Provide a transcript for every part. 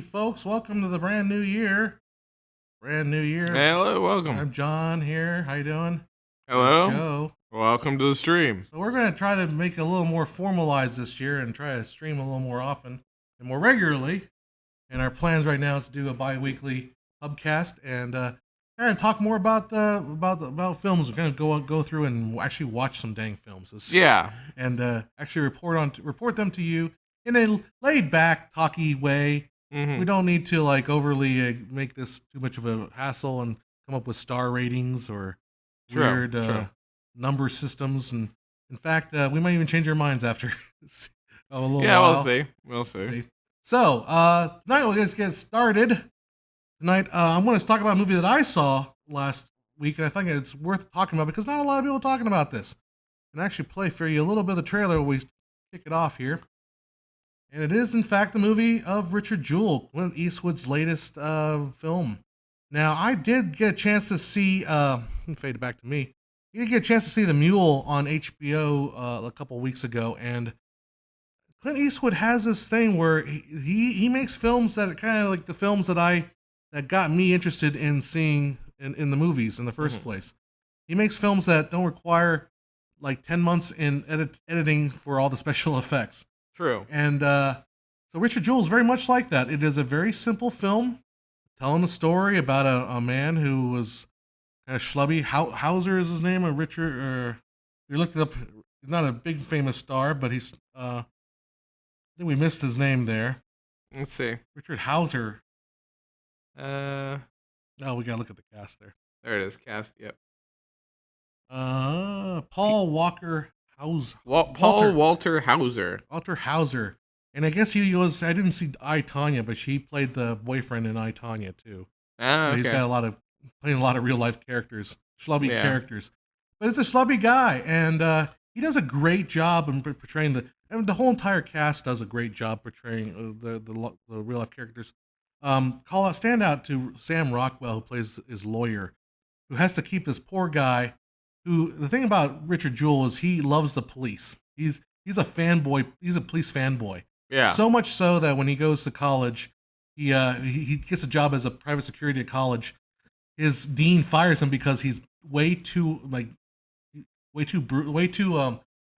folks. Welcome to the brand new year. Brand new year. Hey, hello, welcome. I'm John here. How you doing? Hello. It's Joe. Welcome to the stream. So we're going to try to make it a little more formalized this year and try to stream a little more often and more regularly. And our plans right now is to do a bi-weekly Pubcast and kind of talk more about films. We're going to go through and actually watch some dang films. Yeah. And actually report them to you in a laid back, talky way. Mm-hmm. We don't need to like overly make this too much of a hassle and come up with star ratings or weird number systems. And in fact, we might even change our minds after a little while. We'll see. So tonight we'll just get started. Tonight I'm going to talk about a movie that I saw last week, and I think it's worth talking about because not a lot of people are talking about this. And actually play for you a little bit of the trailer when we kick it off here. And it is, in fact, the movie of Richard Jewell, Clint Eastwood's latest film. Now, I did get a chance to see, fade it back to me. You did get a chance to see The Mule on HBO a couple weeks ago, and Clint Eastwood has this thing where he makes films that are kind of like the films that got me interested in seeing in the movies in the first place. He makes films that don't require like 10 months in editing for all the special effects. True. And so Richard Jewell is very much like that. It is a very simple film telling a story about a man who was kind of schlubby. Hauser is his name, or Richard. We looked it up. He's not a big famous star, but he's. I think we missed his name there. Let's see. Richard Hauser. Oh, we gotta look at the cast there. There it is. Cast. Yep. Paul Walker Hauser. Walter Hauser. Walter Hauser. And I guess he was, I didn't see I, Tonya, but he played the boyfriend in I, Tonya, too. Ah, so he's got playing a lot of real life characters, schlubby characters. But it's a schlubby guy, and he does a great job in portraying the whole entire cast does a great job portraying the real life characters. Stand out to Sam Rockwell, who plays his lawyer, who has to keep this poor guy. The thing about Richard Jewell is he loves the police. He's a fanboy. He's a police fanboy. Yeah. So much so that when he goes to college, he gets a job as a private security at college. His dean fires him because he's way too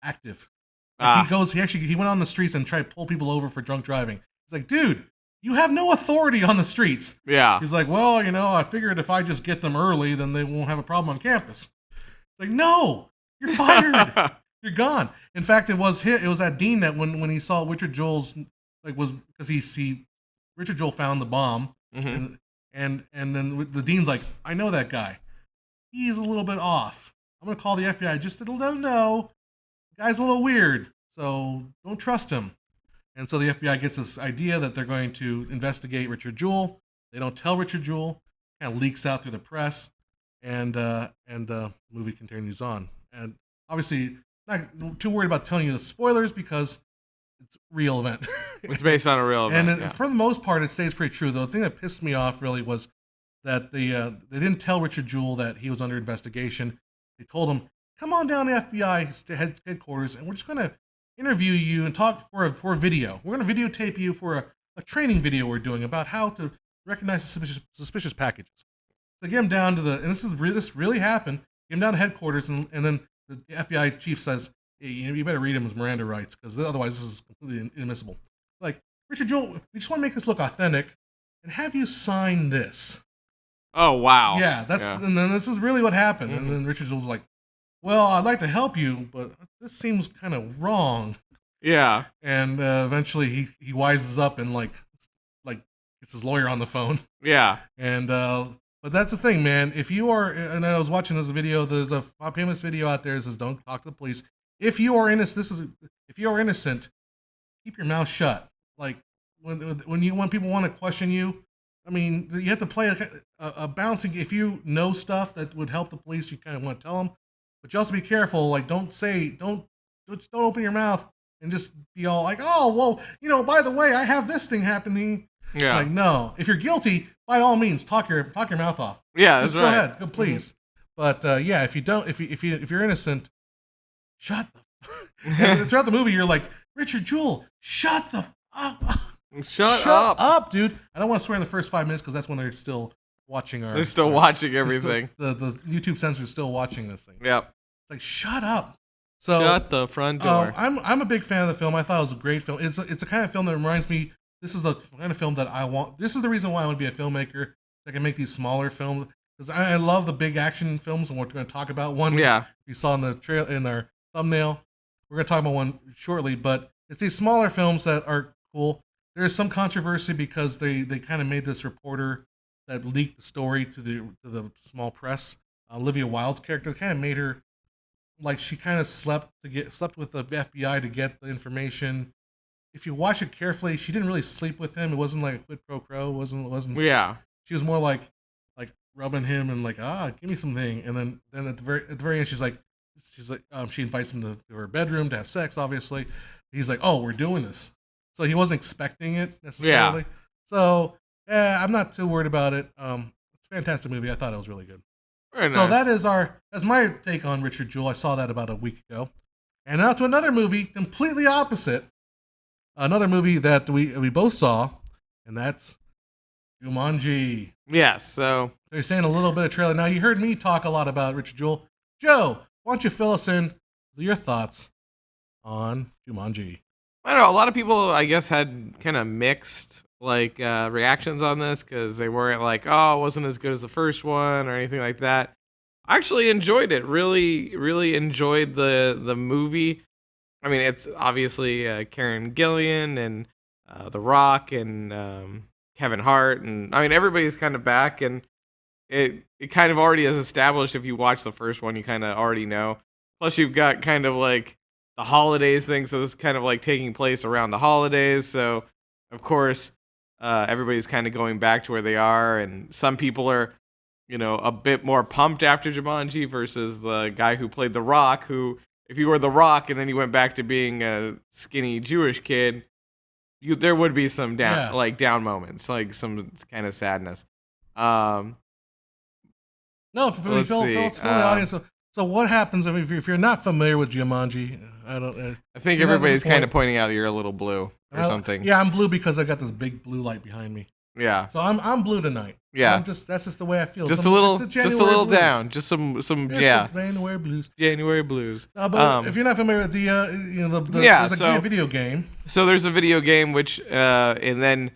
active. He went on the streets and tried to pull people over for drunk driving. It's like, dude, you have no authority on the streets. Yeah. He's like, well, I figured if I just get them early, then they won't have a problem on campus. Like, no, you're fired. You're gone. In fact, it was that dean that when he saw Richard Jewell's because Richard Jewell found the bomb, and then the dean's like, I know that guy. He's a little bit off. I'm gonna call the FBI just to let him know. The guy's a little weird, so don't trust him. And so the FBI gets this idea that they're going to investigate Richard Jewell. They don't tell Richard Jewell. Kind of leaks out through the press. And the movie continues on. And obviously, not too worried about telling you the spoilers because it's a real event. It's based on a real event. And for the most part, it stays pretty true. The thing that pissed me off really was that they didn't tell Richard Jewell that he was under investigation. They told him, come on down to FBI headquarters, and we're just going to interview you and talk for a video. We're going to videotape you for a training video we're doing about how to recognize suspicious packages. So get him down to and this really happened. Get him down to headquarters, and then the FBI chief says, hey, you better read him his Miranda rights, because otherwise this is completely inadmissible. Like, Richard Jewell, we just want to make this look authentic, and have you sign this. Oh, wow. Yeah, and then this is really what happened. And then Richard Jewell's like, well, I'd like to help you, but this seems kind of wrong. Yeah. And eventually he wises up and like gets his lawyer on the phone. Yeah. And but that's the thing, man. If you are, and I was watching this video, there's a famous video out there that says, don't talk to the police. If you are innocent, keep your mouth shut. Like when people want to question you, I mean, you have to play a balancing. If you know stuff that would help the police, you kind of want to tell them, but you also be careful. Like, don't open your mouth and just be all like, oh, well, by the way, I have this thing happening. Yeah. Like, no, if you're guilty, by all means, talk your mouth off. Yeah, that's right. Go ahead, go, please. But if you don't, if you're innocent, shut the. And throughout the movie, you're like, Richard Jewell, shut the fuck up. Shut up, dude. I don't want to swear in the first 5 minutes because that's when they're still watching They're still watching everything. The YouTube censor is still watching this thing. Yep. It's like, shut up. So shut the front door. I'm a big fan of the film. I thought it was a great film. It's a kind of film that reminds me. This is the kind of film that I want. This is the reason why I want to be a filmmaker. That can make these smaller films because I love the big action films, and we're going to talk about one. Yeah. You saw in the in our thumbnail. We're going to talk about one shortly, but it's these smaller films that are cool. There's some controversy because they kind of made this reporter that leaked the story to the small press. Olivia Wilde's character kind of made her like she kind of slept with the FBI to get the information. If you watch it carefully, she didn't really sleep with him. It wasn't like a quid pro quo. It wasn't. Yeah. She was more like rubbing him and like, give me something. And then at the very end, she's like, she invites him to her bedroom to have sex. Obviously, he's like, oh, we're doing this. So he wasn't expecting it necessarily. Yeah. So I'm not too worried about it. It's a fantastic movie. I thought it was really good. Very so nice. that's my take on Richard Jewell. I saw that about a week ago. And now to another movie completely opposite. Another movie that we both saw, and that's Jumanji. Yes, so they're saying a little bit of trailer. Now you heard me talk a lot about Richard Jewell. Joe, why don't you fill us in with your thoughts on Jumanji? I don't know. A lot of people, I guess, had kind of mixed reactions on this because they weren't like, oh, it wasn't as good as the first one or anything like that. I actually enjoyed it. Really, really enjoyed the movie. I mean, it's obviously Karen Gillan and The Rock and Kevin Hart, and I mean everybody's kind of back, and it kind of already is established. If you watch the first one, you kind of already know. Plus, you've got kind of like the holidays thing, so it's kind of like taking place around the holidays. So, of course, everybody's kind of going back to where they are, and some people are, a bit more pumped after Jumanji versus the guy who played The Rock, who, if you were The Rock and then you went back to being a skinny Jewish kid, there would be some down moments, like some kind of sadness. No, for the audience. So what happens if you're not familiar with Jumanji? I think everybody's kind of pointing out that you're a little blue or something. Yeah, I'm blue because I got this big blue light behind me. Yeah. So I'm blue tonight. Yeah. That's just the way I feel. Just a little down. Just some January blues. January blues. But if you're not familiar with there's a video game. So there's a video game which and then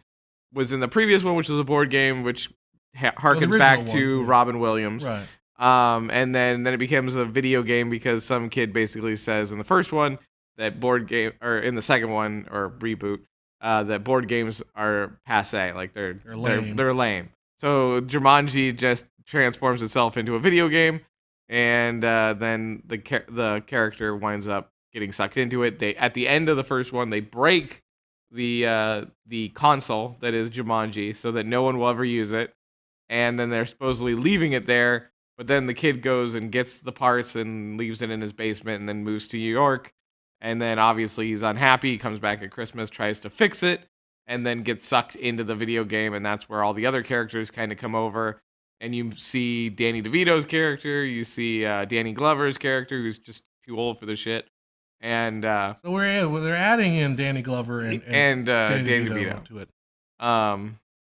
was in the previous one, which was a board game, which harkens back to Robin Williams. Right. And then it becomes a video game because some kid basically says in the first one that board game, or in the second one or reboot, that board games are passé, like they're lame. So Jumanji just transforms itself into a video game, and then the character winds up getting sucked into it. At the end of the first one, they break the console that is Jumanji, so that no one will ever use it, and then they're supposedly leaving it there. But then the kid goes and gets the parts and leaves it in his basement, and then moves to New York. And then obviously he's unhappy, comes back at Christmas, tries to fix it, and then gets sucked into the video game. And that's where all the other characters kind of come over. And you see Danny DeVito's character, you see Danny Glover's character, who's just too old for the shit. And so they're adding in Danny Glover and Danny DeVito to it.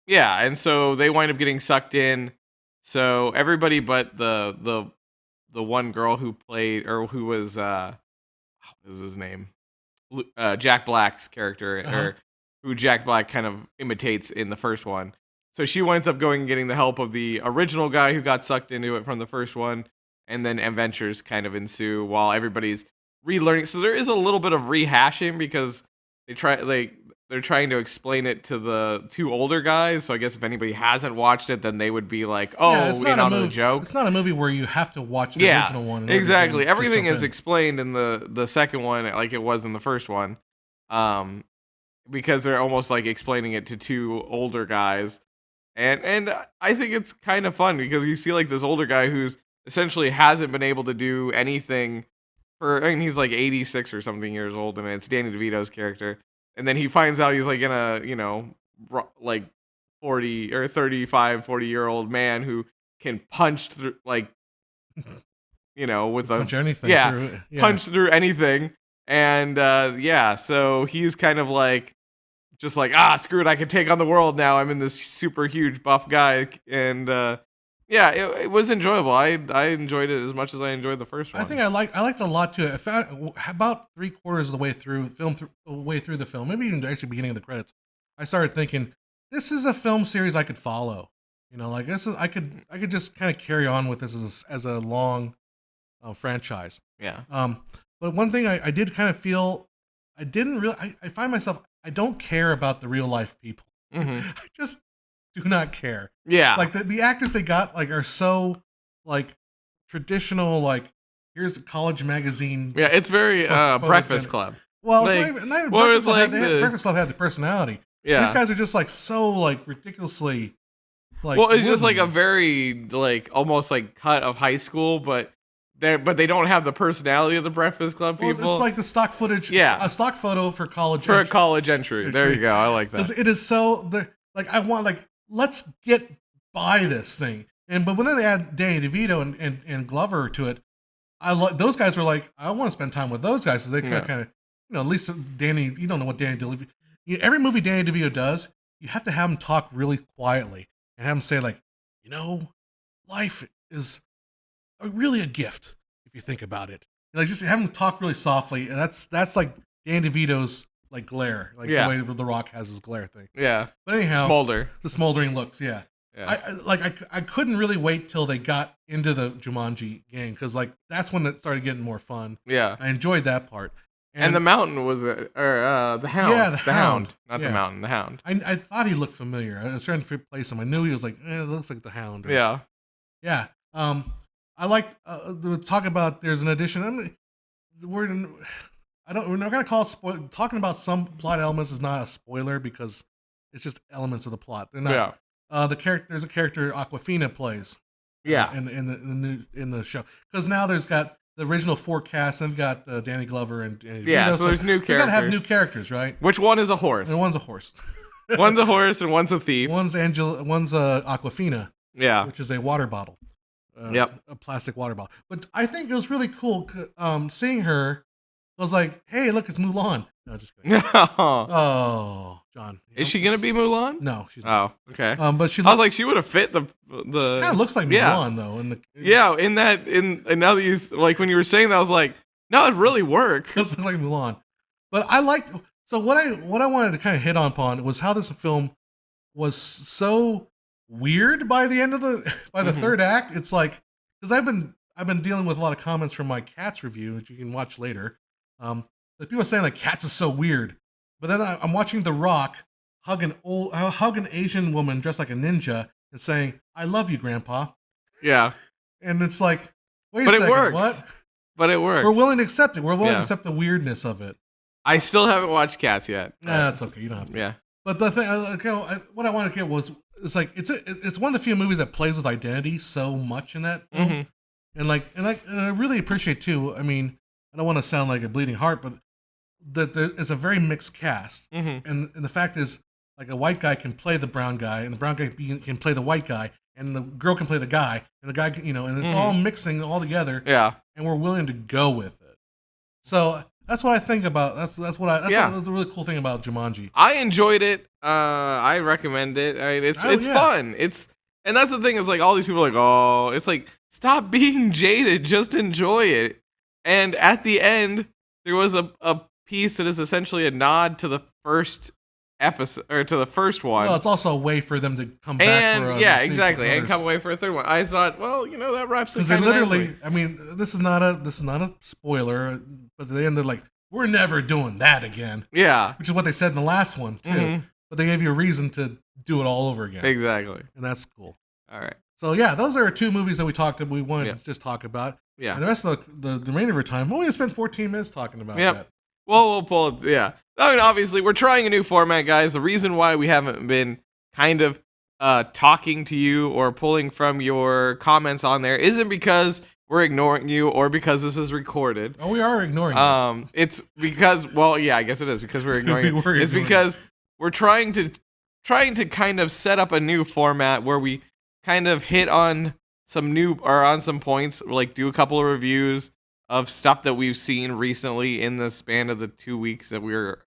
Yeah, and so they wind up getting sucked in. So everybody but the one girl who played, or who was what was his name? Jack Black's character, or who Jack Black kind of imitates in the first one. So she winds up going and getting the help of the original guy who got sucked into it from the first one, and then adventures kind of ensue while everybody's relearning. So there is a little bit of rehashing because they're trying to explain it to the two older guys. So I guess if anybody hasn't watched it, then they would be like, in on the joke. It's not a movie where you have to watch the original one. Exactly. Everything is explained in the second one like it was in the first one. Because they're almost like explaining it to two older guys. And I think it's kind of fun because you see like this older guy who's essentially hasn't been able to do anything he's like 86 or something years old, and it's Danny DeVito's character. And then he finds out he's like in a, like 40 or 35, 40-year-old man who can punch through, like, with punch anything. Punch through anything. And, so he's kind of like just like, screw it, I can take on the world now. I'm in this super huge buff guy, and yeah, it was enjoyable. I enjoyed it as much as I enjoyed the first one. I think I liked it a lot too. I found about 3/4 of the way through the film, maybe even actually beginning of the credits, I started thinking, this is a film series I could follow. Like this is I could just kind of carry on with this as a long franchise. Yeah. But one thing I did kind of feel, I didn't really. I find myself, I don't care about the real life people. I just do not care. Yeah. Like the actors they got are so like traditional. Like, here's a college magazine. Yeah, it's very Breakfast Club. Well, like, not even Breakfast Club. Breakfast Club had the personality. Yeah. These guys are just so ridiculously. Well, it's just a very almost cut of high school, but they don't have the personality of the Breakfast Club people. It's like the stock footage. Yeah. A stock photo for college. For a college entry. There you go. I like that. It is so I want let's get by this thing. But when they add Danny DeVito and Glover to it, those guys were I want to spend time with those guys. So they kind of at least Danny. You don't know what Danny DeVito. Every movie Danny DeVito does, you have to have him talk really quietly and have him say life is really a gift if you think about it. Just have him talk really softly, and that's like Danny DeVito's glare, the way The Rock has his glare thing. Yeah. But anyhow, smolder. The smoldering looks. Yeah. I couldn't really wait till they got into the Jumanji game because that's when it started getting more fun. Yeah. I enjoyed that part. And the mountain was the hound. Yeah, the hound. Not the mountain, the hound. I thought he looked familiar. I was trying to place him. I knew he was it looks like the hound. Yeah. Yeah. I liked talk about there's an addition. We're not gonna call it spoil. Talking about some plot elements is not a spoiler because it's just elements of the plot. They're not. Yeah. There's a character Awkwafina plays. Yeah. In the show, because now there's got the original 4 cast, and they've got Danny Glover and so there's new characters. You gotta have new characters, right? Which one is a horse? And one's a horse. One's a horse and one's a thief. One's Awkwafina. Yeah. Which is a water bottle. A plastic water bottle. But I think it was really cool seeing her. I was like, hey, look, it's Mulan. No, just kidding. Oh, John. Is she going to be Mulan? No, she's not. Oh, okay. But she I was like, she would have fit the kind of looks like Mulan, though. And now that you, when you were saying that, I was like, no, it really worked. It looks like Mulan. But I liked, so what I wanted to kind of hit upon was how this film was so weird by the end of the third act. It's because I've been dealing with a lot of comments from my Cats review, which you can watch later. That people are saying Cats is so weird, but then I'm watching The Rock hug an Asian woman dressed like a ninja and saying, "I love you, Grandpa." Yeah, and it's wait a second, it works. What? But it works. We're willing to accept it. We're willing to accept the weirdness of it. I still haven't watched Cats yet. Nah, that's okay. You don't have to. Yeah. But the thing, what I wanted to get was, it's one of the few movies that plays with identity so much in that film, and I really appreciate too. I mean, I don't want to sound like a bleeding heart, but it's a very mixed cast, and the fact is, a white guy can play the brown guy, and the brown guy can play the white guy, and the girl can play the guy, and the guy can, and it's all mixing all together. Yeah, and we're willing to go with it. So that's what I think about. That's the really cool thing about Jumanji. I enjoyed it. I recommend it. I mean, it's fun. And that's the thing is all these people are it's stop being jaded, just enjoy it. And at the end, there was a piece that is essentially a nod to the first episode or to the first one. Well, it's also a way for them to come back for exactly, and come away for a third one. I thought, that wraps it. Because literally, I mean, this is not a spoiler, but at the end they're we're never doing that again. Yeah, which is what they said in the last one too. But they gave you a reason to do it all over again. Exactly, and that's cool. All right. So yeah, those are 2 movies that we wanted to just talk about. Yeah. And the rest of the remainder of our time, we're going to spend 14 minutes talking about that. Well, we'll pull it. Yeah. I mean, obviously, we're trying a new format, guys. The reason why we haven't been kind of talking to you or pulling from your comments on there isn't because we're ignoring you or because this is recorded. Oh, we are ignoring you. It's because, I guess it is because we're ignoring you. It's because we're trying to kind of set up a new format where we kind of hit on some points, do a couple of reviews of stuff that we've seen recently in the span of the 2 weeks that we're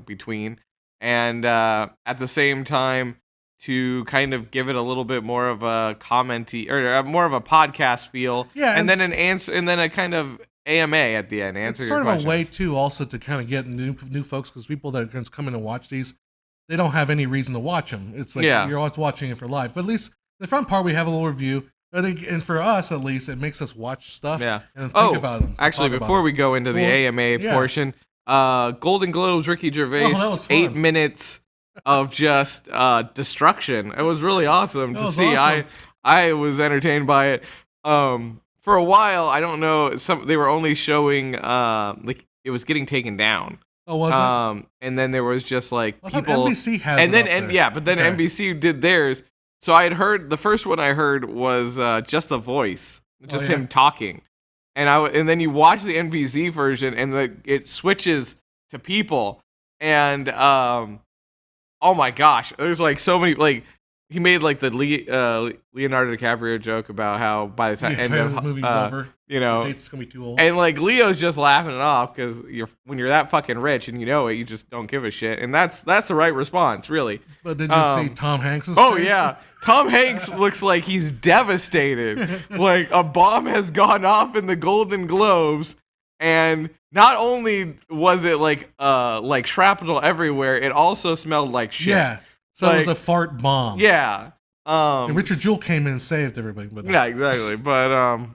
between, and at the same time to kind of give it a little bit more of a commenty or more of a podcast feel. Yeah, and then an answer, and then a kind of AMA at the end. Answer it's your sort questions. of a way too, also to kind of get new folks, because people that are come in and watch these, they don't have any reason to watch them. It's like you're always watching it for life. But at least the front part, we have a little review. And for us, at least, it makes us watch stuff and think about them. Actually, before we go into the AMA portion, Golden Globes, Ricky Gervais, 8 minutes of just destruction. It was really awesome to see. Awesome. I was entertained by it. For a while, I don't know, they were only showing like it was getting taken down. Oh, was it? And then there was just like people. NBC has and then but then NBC did theirs. So I had heard the first one I heard was just a voice, just him talking, and then you watch the NBC version and it switches to people, and oh my gosh, there's like so many, like he made like the Leonardo DiCaprio joke about how by the time the movie's over, the date's gonna be too old, and like Leo's just laughing it off because when you're that fucking rich and you know it, you just don't give a shit, and that's the right response, really. But did you see Tom Hanks'? Oh yeah. Tom Hanks looks like he's devastated. Like a bomb has gone off in the Golden Globes, and not only was it like shrapnel everywhere, it also smelled like shit. Yeah, so it was a fart bomb. Yeah. And Richard Jewell came in and saved everybody. But yeah, exactly. But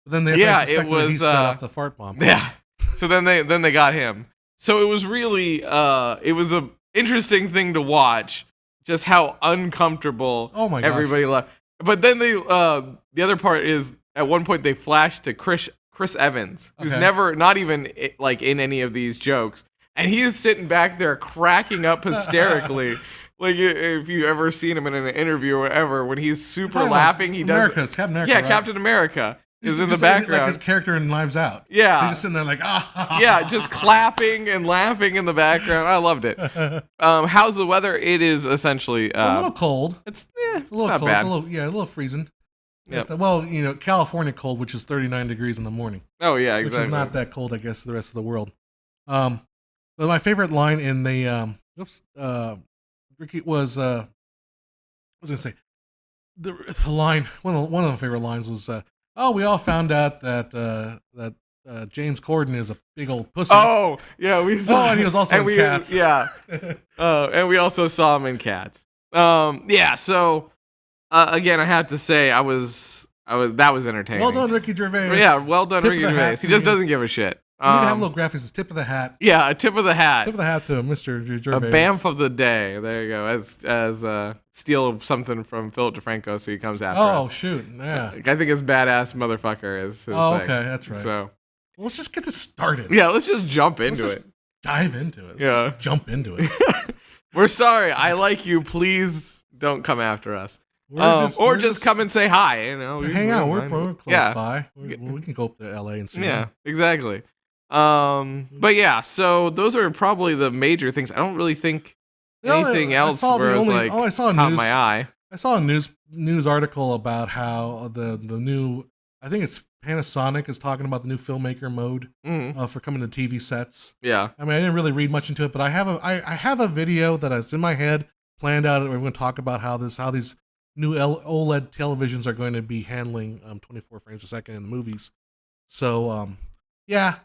then they suspected that he set off the fart bomb. Yeah. So then they got him. So it was really it was a interesting thing to watch. Just how uncomfortable everybody left. But then the other part is at one point they flashed to Chris Evans, who's never, not even like in any of these jokes, and he's sitting back there cracking up hysterically. Like if you ever seen him in an interview or whatever, when he's super laughing, he does. Captain America. Yeah, right? Captain America. Is in the background, background, like his character in Knives Out. Yeah, he's just sitting there like yeah, just clapping and laughing in the background. I loved it. How's the weather? It is essentially a little cold. It's a little not cold. bad. It's a little freezing. Yep. Well, California cold, which is 39 degrees in the morning. Oh yeah, exactly. Which is not that cold, I guess, the rest of the world. But my favorite line in the Ricky was I was gonna say the line. One of my favorite lines was. We all found out that James Corden is a big old pussy. Oh, yeah, we saw. Oh, and he was also in Cats. Yeah. And we also saw him in Cats. Yeah. So again, I have to say, that was entertaining. Well done, Ricky Gervais. Yeah, well done, Ricky Gervais. He just doesn't give a shit. We need to have little graphics. It's tip of the hat. Yeah, a tip of the hat. Tip of the hat to Mr. Gervais. A Bamf of the day. There you go. As steal something from Philip DeFranco, so he comes after us. Oh shoot! Yeah. I think it's badass motherfucker is his thing. Okay, that's right. So let's just get this started. Yeah, let's just jump into it. Dive into it. Yeah, jump into it. We're sorry. I like you. Please don't come after us. Or just come and say hi. Hang out. We're close by. We can go up to LA and see. Yeah, exactly. But yeah, so those are probably the major things. I don't really think anything else caught my eye. I saw a news article about how the new, I think it's Panasonic is talking about the new filmmaker mode for coming to TV sets. Yeah. I mean, I didn't really read much into it, but I have a video that is in my head planned out. We're going to talk about how these new OLED televisions are going to be handling 24 frames a second in the movies. So, yeah.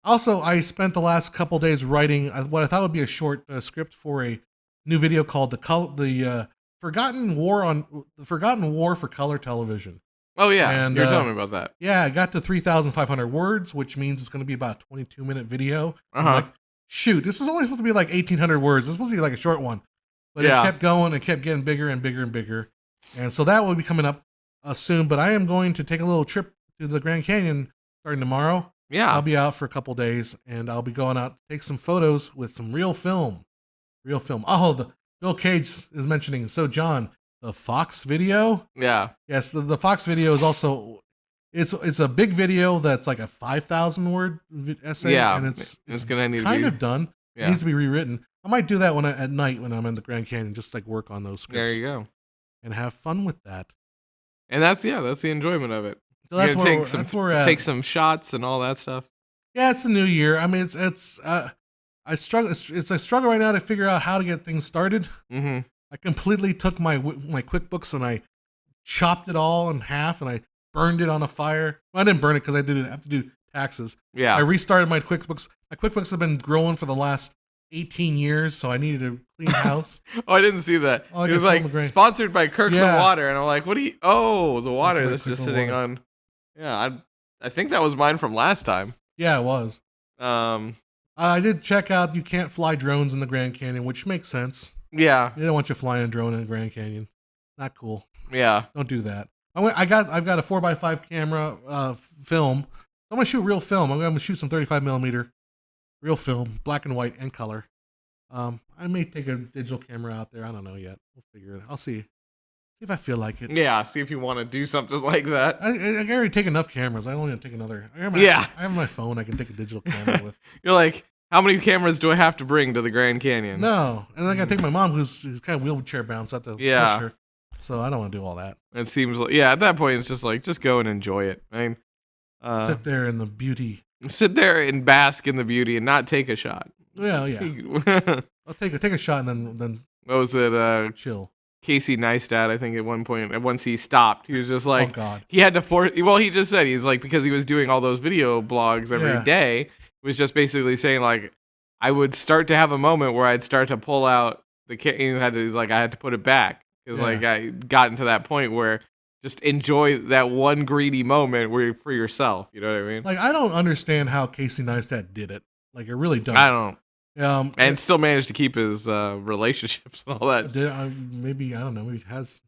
Also, I spent the last couple days writing what I thought would be a short script for a new video called the Forgotten War for Color Television. Oh yeah, and you're telling me about that. Yeah, I got to 3,500 words, which means it's going to be about a 22-minute video. I'm like, shoot, this is only supposed to be like 1,800 words. This is supposed to be like a short one, but it kept going. It kept getting bigger and bigger and bigger, and so that will be coming up soon. But I am going to take a little trip to the Grand Canyon starting tomorrow. Yeah. I'll be out for a couple days, and I'll be going out to take some photos with some real film. Oh, the Bill Cage is mentioning. So, John, the Fox video? Yeah. Yes, the Fox video is also, it's a big video that's like a 5,000 word essay. Yeah. And it's gonna need kind to be of done. Yeah. It needs to be rewritten. I might do that at night when I'm in the Grand Canyon, just like work on those scripts. There you go. And have fun with that. And that's the enjoyment of it. So that's where we're at. Take some shots and all that stuff. Yeah, it's the new year. I mean, it's I struggle. It's a struggle right now to figure out how to get things started. Mm-hmm. I completely took my QuickBooks and I chopped it all in half and I burned it on a fire. Well, I didn't burn it because I have to do taxes. Yeah. I restarted my QuickBooks. My QuickBooks have been growing for the last 18 years, so I needed a clean house. Oh, I didn't see that. Oh, It was like sponsored by Kirkland Yeah. Water, and I'm like, what do you? Oh, the water right, that's just Kirkland sitting water. on. Yeah, I think that was mine from last time. Yeah, it was. Um, I did check out you can't fly drones in the Grand Canyon, which makes sense. yeah, They don't want you flying a drone in the Grand Canyon. Not cool. yeah. Don't do that. I've got a 4x5 camera film. I'm gonna shoot real film. I'm gonna shoot some 35mm real film, black and white and color. I may take a digital camera out there. I don't know yet. We'll figure it out. I'll see if I feel like it. Yeah, see if you want to do something like that. I already take enough cameras. I only want to take another. I have my phone. I can take a digital camera with. You're like, how many cameras do I have to bring to the Grand Canyon? No, and then I gotta take my mom, who's kind of wheelchair bound, so I have to push her. So I don't want to do all that. It seems like, at that point, it's just like, just go and enjoy it. I mean, Sit there in the beauty. Sit there and bask in the beauty and not take a shot. Well, yeah. I'll take a shot and then what was it? Chill. Casey Neistat, I think at one point, once he stopped, he was just like, oh God. He had to force. Well, he just said he's like, because he was doing all those video blogs every day, he was just basically saying like, I would start to have a moment where I'd start to pull out the he's like, I had to put it back because like I got into that point where just enjoy that one greedy moment where you're for yourself. You know what I mean? Like I don't understand how Casey Neistat did it. Like I really don't. I don't. And still managed to keep his relationships and all that. Maybe I don't know. Maybe it has.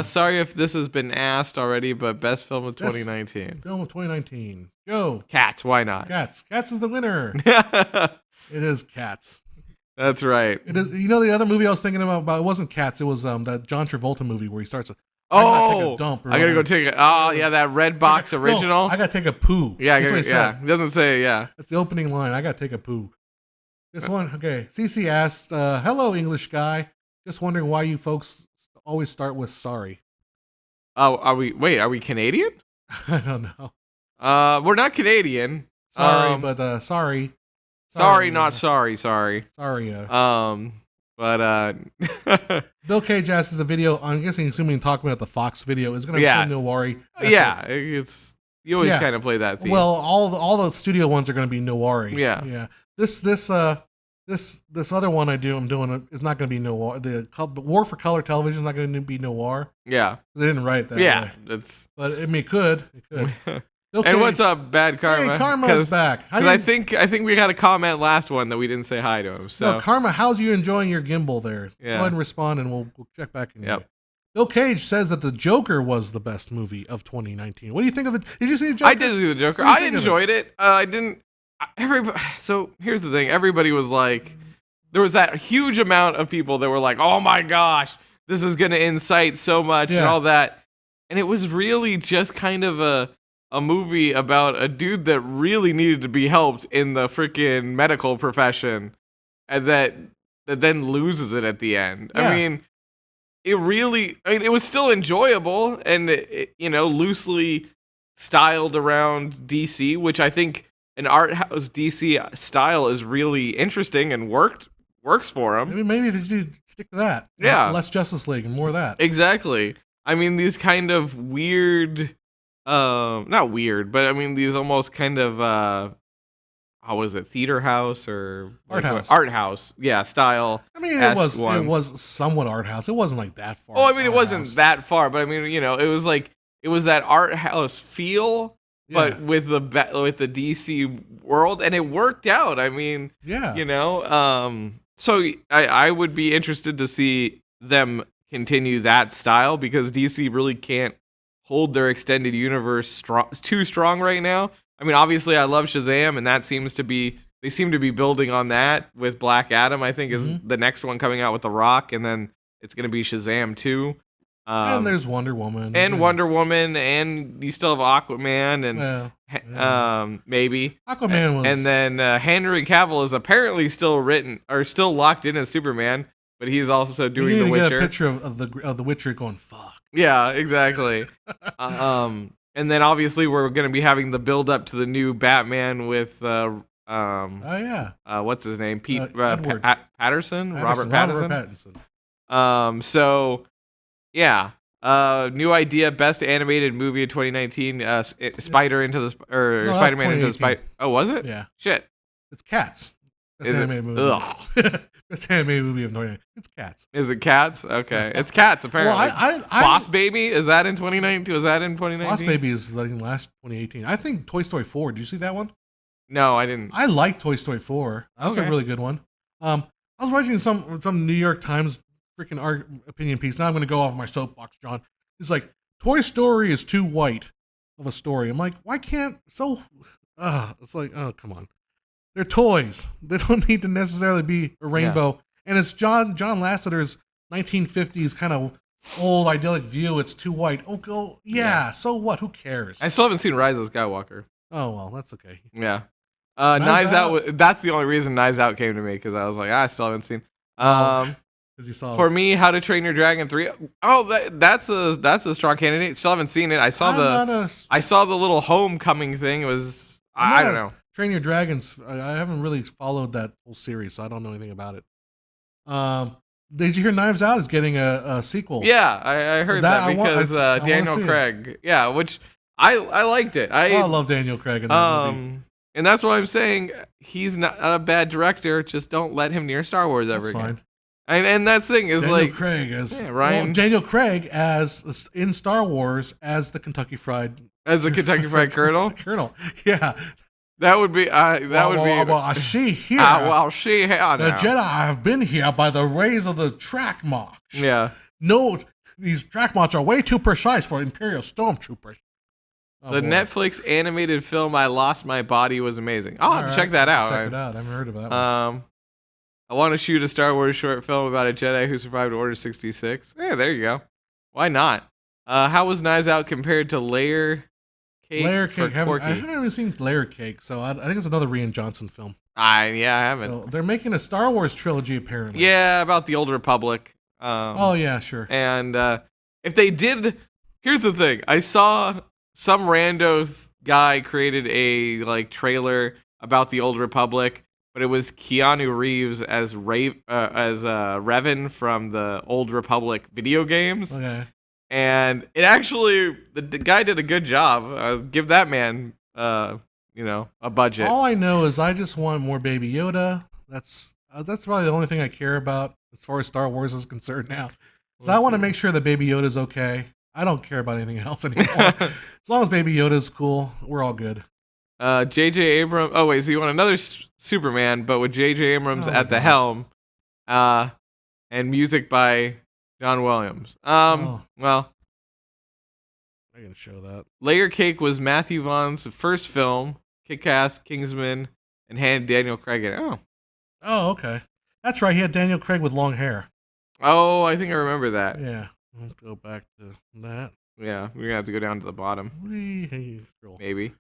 Sorry if this has been asked already, but best film of 2019. Film of 2019. Go. Cats. Why not? Cats. Cats is the winner. It is Cats. That's right. It is. You know the other movie I was thinking about it wasn't Cats. It was that John Travolta movie where he starts. I gotta go take a. Oh yeah, that red box original. I gotta take a poo. Yeah, It doesn't say yeah. That's the opening line. I gotta take a poo. This one, okay. Cece asked, "Hello, English guy. Just wondering why you folks always start with sorry." Oh, are we Canadian? I don't know. We're not Canadian. Sorry, but sorry. Sorry, not sorry. Sorry. Sorry. But Bill Cage asks the video. I'm guessing, assuming talking about the Fox video is going to have Nowari. It's you always kind of play that theme. Well, all the studio ones are going to be Nowari. Yeah. This other one I'm doing is not going to be noir. The War for Color Television is not going to be noir. Yeah, they didn't write that. Yeah, but it could. Okay. And what's up, Bad Karma? Hey, Karma's back. Because I think we got a comment last one that we didn't say hi to him. So no, Karma, how's you enjoying your gimbal there? Yeah. Go ahead and respond, and we'll check back in. Yep. Bill Cage says that The Joker was the best movie of 2019. What do you think of the? Did you see The Joker? I did see The Joker. I enjoyed it. I didn't. So here's the thing. Everybody was like, there was that huge amount of people that were like, "Oh my gosh, this is gonna incite so much and all that," and it was really just kind of a movie about a dude that really needed to be helped in the freaking medical profession, and that then loses it at the end. Yeah. I mean, it was still enjoyable and loosely styled around DC, which I think an art house DC style is really interesting and works for him. Maybe they should stick to that. Yeah, less Justice League and more of that. Exactly. I mean, these kind of weird, not weird, but I mean these almost kind of how was it, theater house or art house, style. I mean, it was somewhat art house. It wasn't like that far. Oh, I mean, it wasn't that far, but I mean, it was that art house feel. Yeah. But with the DC world, and it worked out. I mean, so I would be interested to see them continue that style because DC really can't hold their extended universe too strong right now. I mean, obviously, I love Shazam, and they seem to be building on that with Black Adam. I think is the next one coming out with The Rock, and then it's going to be Shazam 2. And there's Wonder Woman. Wonder Woman, and you still have Aquaman, and maybe Aquaman was. And then Henry Cavill is apparently still locked in as Superman, but he's also doing The Witcher. Get a picture of the Witcher going fuck. Yeah, exactly. And then obviously we're going to be having the build up to the new Batman with Oh yeah. What's his name? Edward Patterson? Robert Pattinson. So yeah. New idea, best animated movie of 2019. Spider-Man into the Spider. Oh, was it? Yeah. Shit. It's Cats. Best Is animated movie. Ugh. Best animated movie of 2019. It's Cats. Is it Cats? Okay, it's Cats apparently. Well, Boss Baby, is that in 2019? Was that in 2019? Boss Baby is like in last 2018. I think Toy Story 4. Did you see that one? No, I didn't. I like Toy Story 4. That's a really good one. I was watching some New York Times freaking art opinion piece. Now I'm going to go off my soapbox, John. It's like, Toy Story is too white of a story. I'm like, why can't it's like, oh, come on. They're toys. They don't need to necessarily be a rainbow. Yeah. And it's John Lasseter's 1950s kind of old idyllic view. It's too white. Oh, yeah. So what? Who cares? I still haven't seen Rise of Skywalker. Oh, well, that's okay. Yeah. Knives Out. That's the only reason Knives Out came to me, because I was like, I still haven't seen. You saw for me, How to Train Your Dragon 3. Oh, that's a strong candidate. Still haven't seen it. I saw the little homecoming thing. It was I don't know. Train Your Dragons. I haven't really followed that whole series, so I don't know anything about it. Did you hear Knives Out is getting a sequel? Yeah, I heard that because Daniel Craig. Yeah, which I liked it. I love Daniel Craig in that movie. And that's why I'm saying he's not a bad director. Just don't let him near Star Wars ever again. Fine. And that thing is Daniel Craig Daniel Craig as in Star Wars as the Kentucky Fried Colonel. Colonel, yeah, that would be Well, she here. The Jedi have been here by the rays of the track march. Yeah, no, these track march are way too precise for Imperial stormtroopers. Netflix animated film I Lost My Body was amazing. Check that out. Check it out. I haven't heard of that one. I want to shoot a Star Wars short film about a Jedi who survived Order 66. Yeah, there you go. Why not? How was Knives Out compared to Layer Cake? Layer Cake. I haven't even seen Layer Cake, so I think it's another Rian Johnson film. I haven't. So they're making a Star Wars trilogy, apparently. Yeah, about the Old Republic. Yeah, sure. And if they did, here's the thing. I saw some rando guy created a trailer about the Old Republic. But it was Keanu Reeves as Revan from the Old Republic video games. Okay. And it actually, the guy did a good job. Give that man, a budget. All I know is I just want more Baby Yoda. That's probably the only thing I care about as far as Star Wars is concerned now. So I want to make sure that Baby Yoda's okay. I don't care about anything else anymore. As long as Baby Yoda's cool, we're all good. J.J. Abrams. Oh wait, so you want another Superman, but with J.J. Abrams at the helm, and music by John Williams. Well, I can show that. Layer Cake was Matthew Vaughn's first film. Kick-Ass, Kingsman, and had Daniel Craig in it. Oh, okay. That's right. He had Daniel Craig with long hair. Oh, I think I remember that. Yeah. Let's go back to that. Yeah, we're gonna have to go down to the bottom. Maybe.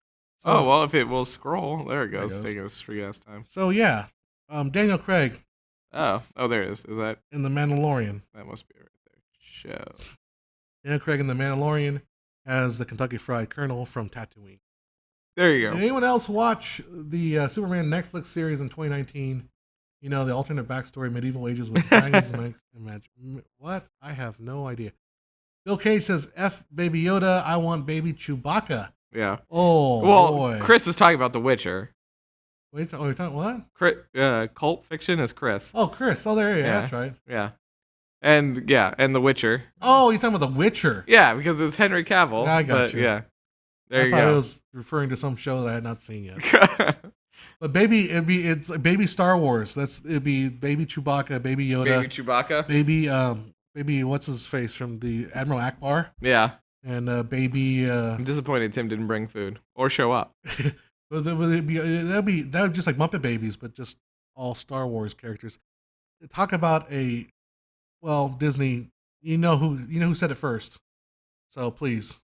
So, well, if it will scroll, there it goes. It's taking a street ass time. So yeah, Daniel Craig. Oh, there it is. Is that in The Mandalorian? That must be right there. Show Daniel Craig in The Mandalorian as the Kentucky Fried Colonel from Tatooine. There you go. Did anyone else watch the Superman Netflix series in 2019? You know, the alternate backstory, medieval ages with dragons and magic. What? I have no idea. Bill Cage says, F Baby Yoda, I want Baby Chewbacca. Yeah. Oh, boy. Chris is talking about The Witcher. Wait, you're talking what? Cult Fiction is Chris. Oh, Chris. Oh, there you go. Yeah. That's right. Yeah. And The Witcher. Oh, you're talking about The Witcher. Yeah, because it's Henry Cavill. I got you. Yeah. There you go. I thought it was referring to some show that I had not seen yet. But it's like Baby Star Wars. It'd be Baby Chewbacca, Baby Yoda. Baby Chewbacca. Baby what's his face from the Admiral Akbar. Yeah. And baby. I'm disappointed Tim didn't bring food or show up. But that would be just like Muppet Babies, but just all Star Wars characters. Talk about Disney. You know who said it first. So please.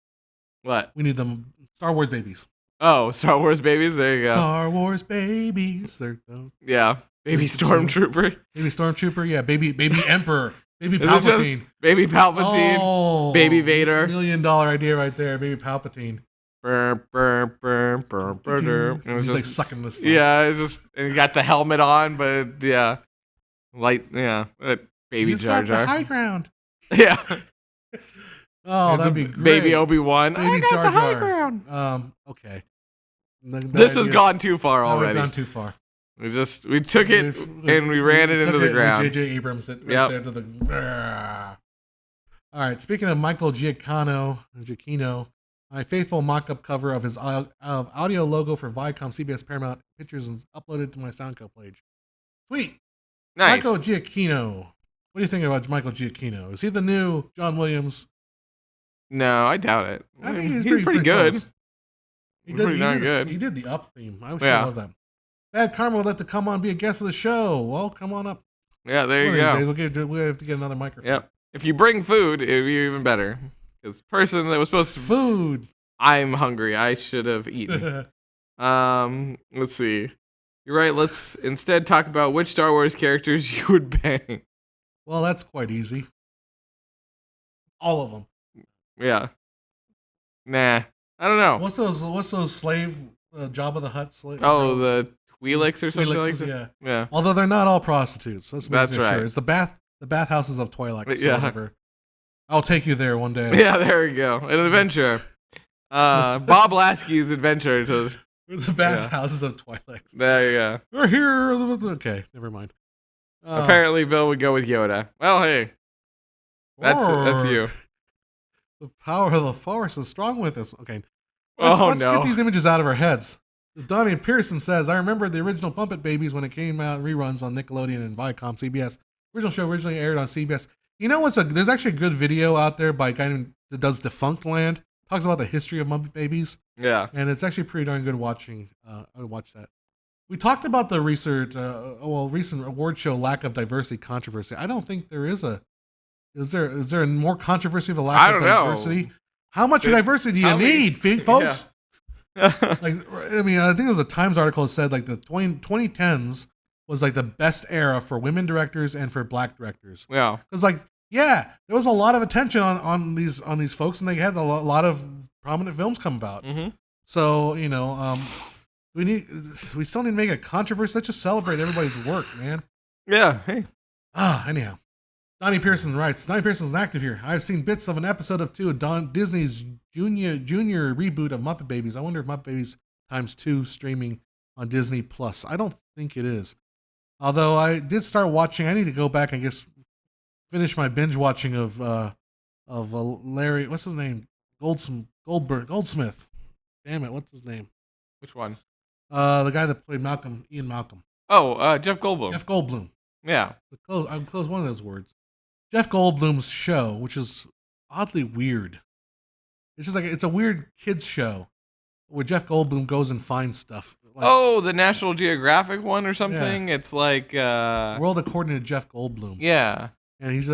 What? We need them Star Wars babies. Oh, Star Wars babies. There you go. Star Wars babies. There you go. Yeah. Baby Stormtrooper. Baby Stormtrooper. Yeah. Baby Emperor. Baby Palpatine. Baby Palpatine. Oh, Baby Vader. $1 million idea right there. Baby Palpatine. burr, burr, burr, burr, burr, burr. And it was He's just like sucking this stuff. yeah, it's just and he got the helmet on, but yeah, baby He's Jar got Jar. the high ground. Yeah. Oh, It's that'd be great. Baby Obi-Wan. Baby I got Jar the high Jar. ground. Okay. This has gone too far We've already. gone too far. We took it and we ran it into the ground. J.J. Abrams it right there to the. All right. Speaking of Michael Giacchino, my faithful mock-up cover of his audio logo for Viacom CBS Paramount Pictures is uploaded to my SoundCloud page. Sweet. Nice. Michael Giacchino. What do you think about Michael Giacchino? Is he the new John Williams? No, I doubt it. I think he's pretty good. Close. Good. He did the Up theme. I should love that. Bad Karma would like to come on, be a guest of the show. Well, come on up. Yeah, there you go. We'll have to get another microphone. Yep. If you bring food, it'd be even better. Because the person that was supposed to food. I'm hungry. I should have eaten. Let's see. You're right. Let's instead talk about which Star Wars characters you would bang. Well, that's quite easy. All of them. Yeah. Nah. I don't know. What's those slave Jabba the Hutt slave? Oh, the Twi'leks or something like that. Yeah. Yeah. Although they're not all prostitutes. That's right. Sure. It's the bathhouses of Twi'lek. Yeah. Whatever. I'll take you there one day. Yeah, there we go. An adventure. Bob Lasky's adventure to the bathhouses of Twi'lek. There you go. We're here. Okay, never mind. Apparently, Bill would go with Yoda. Well, hey, that's you. The power of the Force is strong with us. Okay. Let's get these images out of our heads. Donnie Pearson says, I remember the original Puppet Babies when it came out in reruns on Nickelodeon and Viacom CBS. Original show originally aired on CBS. You know there's actually a good video out there by a guy that does Defunct Land. Talks about the history of Muppet Babies. Yeah. And it's actually pretty darn good watching. I would watch that. We talked about the recent award show lack of diversity controversy. I don't think there is Is there more controversy of the lack of diversity? Know. How much diversity do you need, folks? Yeah. I think there was a Times article that said like the 2010s was like the best era for women directors and for black directors. Yeah. Because there was a lot of attention on these folks, and they had a lot of prominent films come about. Mm-hmm. So we still need to make a controversy. Let's just celebrate everybody's work, man. Yeah. Hey. Anyhow. Donnie Pearson writes, Donnie Pearson's active here. I've seen bits of an episode of 2 of Disney's junior reboot of Muppet Babies. I wonder if Muppet Babies × streaming on Disney Plus. I don't think it is. Although I did start watching, I need to go back and finish my binge watching of Larry, what's his name? Goldsmith. Damn it, what's his name? Which one? The guy that played Ian Malcolm. Oh, Jeff Goldblum. Jeff Goldblum. Yeah. I'm close one of those words. Jeff Goldblum's show, which is oddly weird. It's just it's a weird kids show where Jeff Goldblum goes and finds stuff. The National Geographic one or something. Yeah. It's like World According to Jeff Goldblum. Yeah. And he's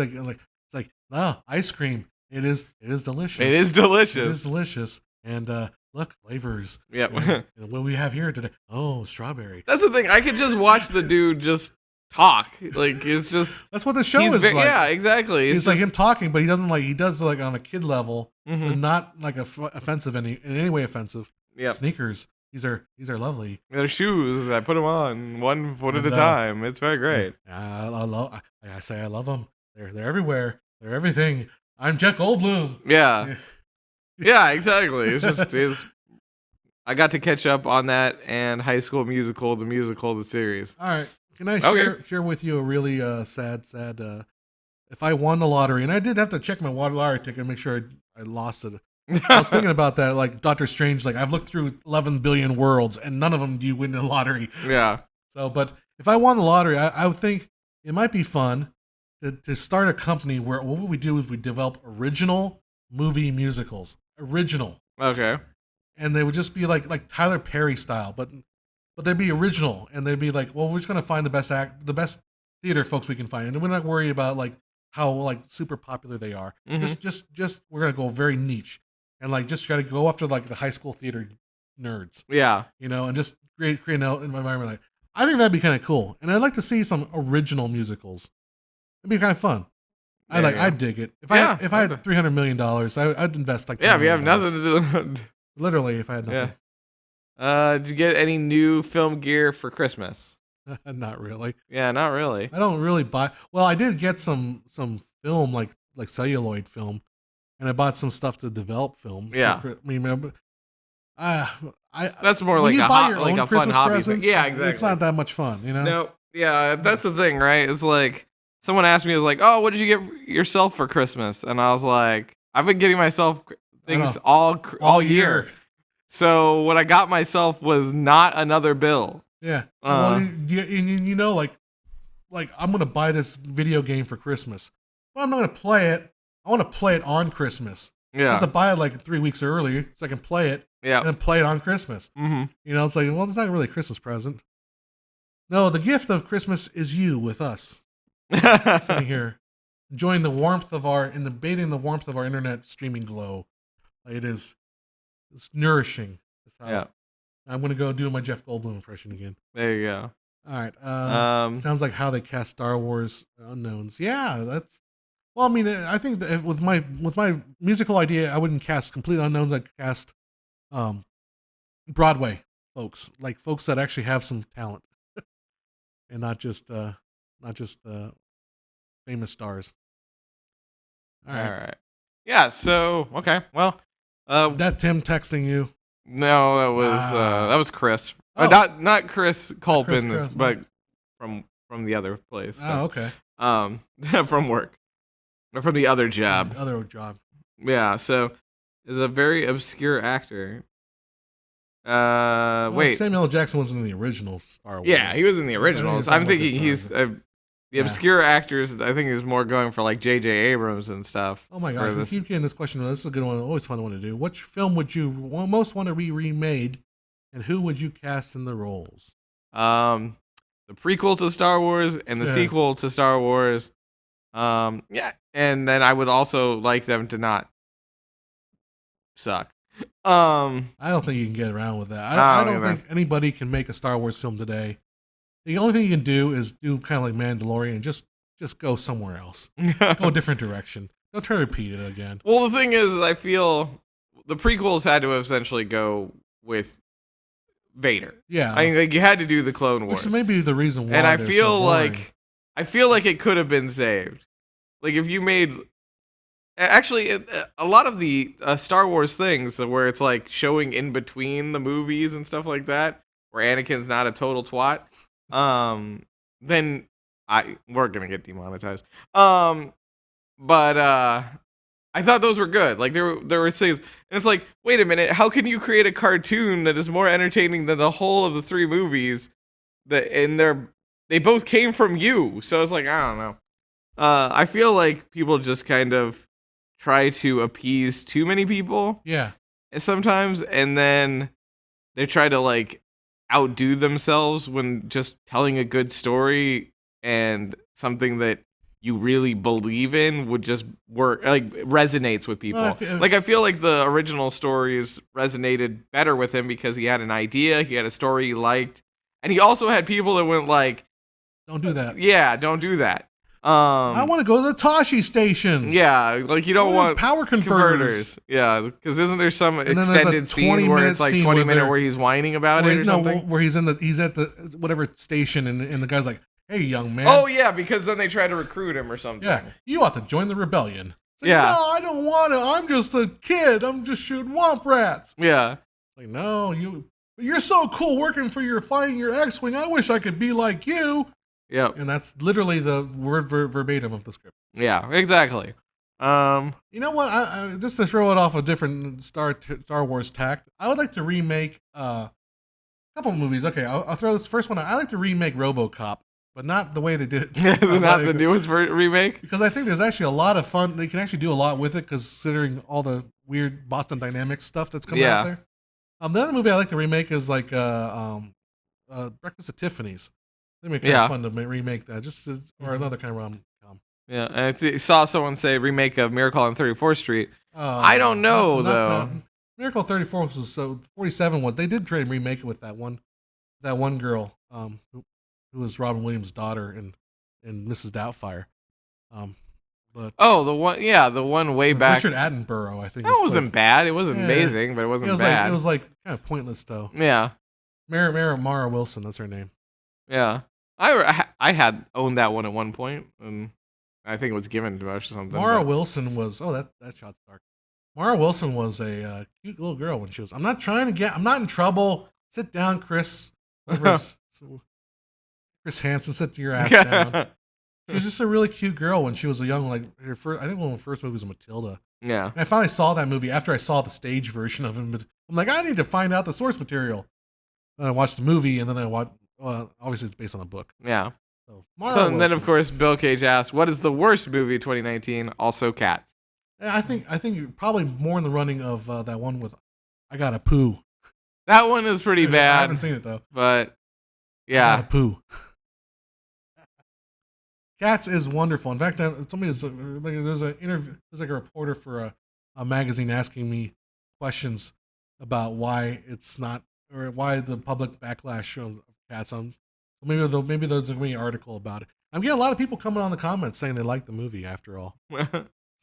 ice cream. It is delicious. It is delicious. It is delicious. And look, flavors. Yep. And what we have here today? Oh, strawberry. That's the thing. I could just watch the dude just talk. It's just that's what the show is like. Yeah, exactly. It's like him talking, but he does on a kid level, but not offensive in any way offensive. Yeah. Sneakers. These are lovely. They're shoes. I put them on one foot at a time. It's very great. I love them. They're everywhere. They're everything. I'm Jeff Goldblum. Yeah. Yeah, exactly. It's I got to catch up on that and High School Musical, the series. All right. Can I share with you a really sad if I won the lottery, and I did have to check my lottery ticket and make sure I lost it. I was thinking about that, like Doctor Strange, I've looked through 11 billion worlds and none of them do you win the lottery. Yeah. So, but if I won the lottery, I would think it might be fun to start a company where what we do is we develop original movie musicals. Original. Okay. And they would just be like Tyler Perry style, but they'd be original, and they'd be like, well, we're just gonna find the best theater folks we can find, and we're not worried about how super popular they are. Mm-hmm. Just we're gonna go very niche, and just try to go after the high school theater nerds. Yeah, and just create an environment. I think that'd be kind of cool, and I'd like to see some original musicals. It'd be kind of fun. I'd dig it. If I had $300 million, I'd invest if you have nothing to do. Literally, if I had nothing. Did you get any new film gear for Christmas? Not really. Yeah, not really. I don't really buy. Well, I did get some film like celluloid film, and I bought some stuff to develop film. Yeah. Remember, that's more when like you a buy your own fun Christmas hobby presents, thing. Yeah, exactly. It's not that much fun, you know. No, yeah, that's the thing, right? It's like someone asked me, "I was like, oh, what did you get yourself for Christmas?" And I was like, I've been getting myself things all year. So what I got myself was not another bill. Yeah. Well, you know, like I'm gonna buy this video game for Christmas, but I'm not gonna play it. I want to play it on Christmas. Yeah. I have to buy it like 3 weeks early so I can play it. Yeah. And then play it on Christmas. Mm-hmm. You know, it's like, well, it's not really a Christmas present. No, the gift of Christmas is you with us. Sitting here, enjoying the warmth of bathing the warmth of our internet streaming glow. It's nourishing. Yeah. I'm gonna go do my Jeff Goldblum impression again. There you go. All right. Sounds like how they cast Star Wars unknowns. Yeah, that's. Well, I mean, I think that with my musical idea, I wouldn't cast complete unknowns. I'd cast Broadway folks, like folks that actually have some talent, and not just famous stars. All right. Yeah. So okay. Well, that Tim texting you. No, that was Chris. Oh. Not Chris Culpin, Chris, but from the other place. So. Oh, okay. From work, or from the other job. Yeah. So, is a very obscure actor. Wait. Samuel L. Jackson was in the original Star Wars. Yeah, he was in the originals. I'm thinking he's the obscure actors. I think is more going for like J.J. Abrams and stuff. Oh my gosh, we keep getting this question. This is a good one. Always fun one to do. Which film would you most want to be remade, and who would you cast in the roles? The prequel to Star Wars and the sequel to Star Wars. Yeah, and then I would also like them to not suck. I don't think you can get around with that. I don't think anybody can make a Star Wars film today. The only thing you can do is do kind of like Mandalorian and just go somewhere else. Go a different direction. Don't try to repeat it again. Well, the thing is, I feel the prequels had to essentially go with Vader. Yeah. I mean, like, you had to do the Clone Wars. Which may be the reason why. And I feel like it could have been saved. Like if you made actually a lot of the Star Wars things where it's like showing in between the movies and stuff like that, where Anakin's not a total twat. Then we're gonna get demonetized. But I thought those were good. Like there were things, and it's like, wait a minute, how can you create a cartoon that is more entertaining than the whole of the three movies? They both came from you, so it's like, I don't know. I feel like people just kind of try to appease too many people. Yeah. Sometimes, and then they try to like outdo themselves when just telling a good story and something that you really believe in would just work, like resonates with people. I feel like the original stories resonated better with him because he had an idea, he had a story he liked, and he also had people that went like, "Don't do that." Yeah, don't do that. I want to go to the Toshi stations. Yeah, like you don't want power converters. Yeah, because isn't there some extended scene where it's like 20 minutes where he's whining about it or something? Where he's at the whatever station and the guy's like, "Hey, young man." Oh yeah, because then they try to recruit him or something. Yeah, you ought to join the rebellion. Like, yeah. No, I don't want to. I'm just a kid. I'm just shooting womp rats. Yeah. Like, no, you're so cool working for fighting your X-wing. I wish I could be like you. Yeah, and that's literally the word verbatim of the script. Yeah, exactly. You know what? I just to throw it off a different Star Wars tact, I would like to remake a couple of movies. Okay, I'll throw this first one out. I like to remake RoboCop, but not the way they did it. Not the newest remake? Because I think there's actually a lot of fun. They can actually do a lot with it, considering all the weird Boston Dynamics stuff that's coming out there. The other movie I like to remake is like Breakfast at Tiffany's. They make it fun to remake that, or another kind of rom-com. Yeah, and I saw someone say remake of Miracle on 34th Street. I don't know though. Miracle 34 was 47 was. They did try and remake it with that one girl who was Robin Williams' daughter in Mrs. Doubtfire. but the one way with back. Richard Attenborough, I think. That wasn't bad. It wasn't amazing, but it wasn't bad. It was like kind of pointless though. Yeah. Mara Wilson, that's her name. Yeah. I had owned that one at one point, and I think it was given to us or something. Mara Wilson was that shot's dark. Mara Wilson was a cute little girl when she was. I'm not in trouble. Sit down, Chris. Chris Hansen, sit your ass down. She was just a really cute girl when she was a young, like her first. I think one of the first movies was Matilda. Yeah. And I finally saw that movie after I saw the stage version of it. I'm like, I need to find out the source material. And I watched the movie, and then I watched. Well, obviously, it's based on a book. Yeah. So then, of course, Bill Cage asked, "What is the worst movie of 2019?" Also, Cats. I think you're probably more in the running of that one with I Got a Poo. That one is pretty bad. I haven't seen it though. But yeah, I Got a Poo. Cats is wonderful. In fact, there's an interview. There's like a reporter for a magazine asking me questions about why it's not, or why the public backlash of Cats. Maybe there's going to be an article about it. I'm getting a lot of people coming on the comments saying they like the movie after all.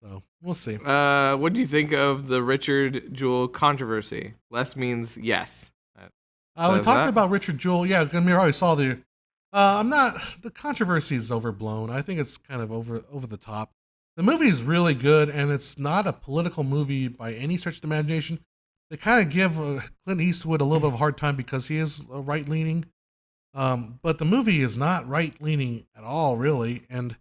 So we'll see. What do you think of the Richard Jewell controversy? Less means yes. We talked about Richard Jewell. Yeah, I mean, I already saw the. The controversy is overblown. I think it's kind of over the top. The movie is really good, and it's not a political movie by any stretch of the imagination. They kind of give Clint Eastwood a little bit of a hard time because he is right leaning. But the movie is not right leaning at all, really. And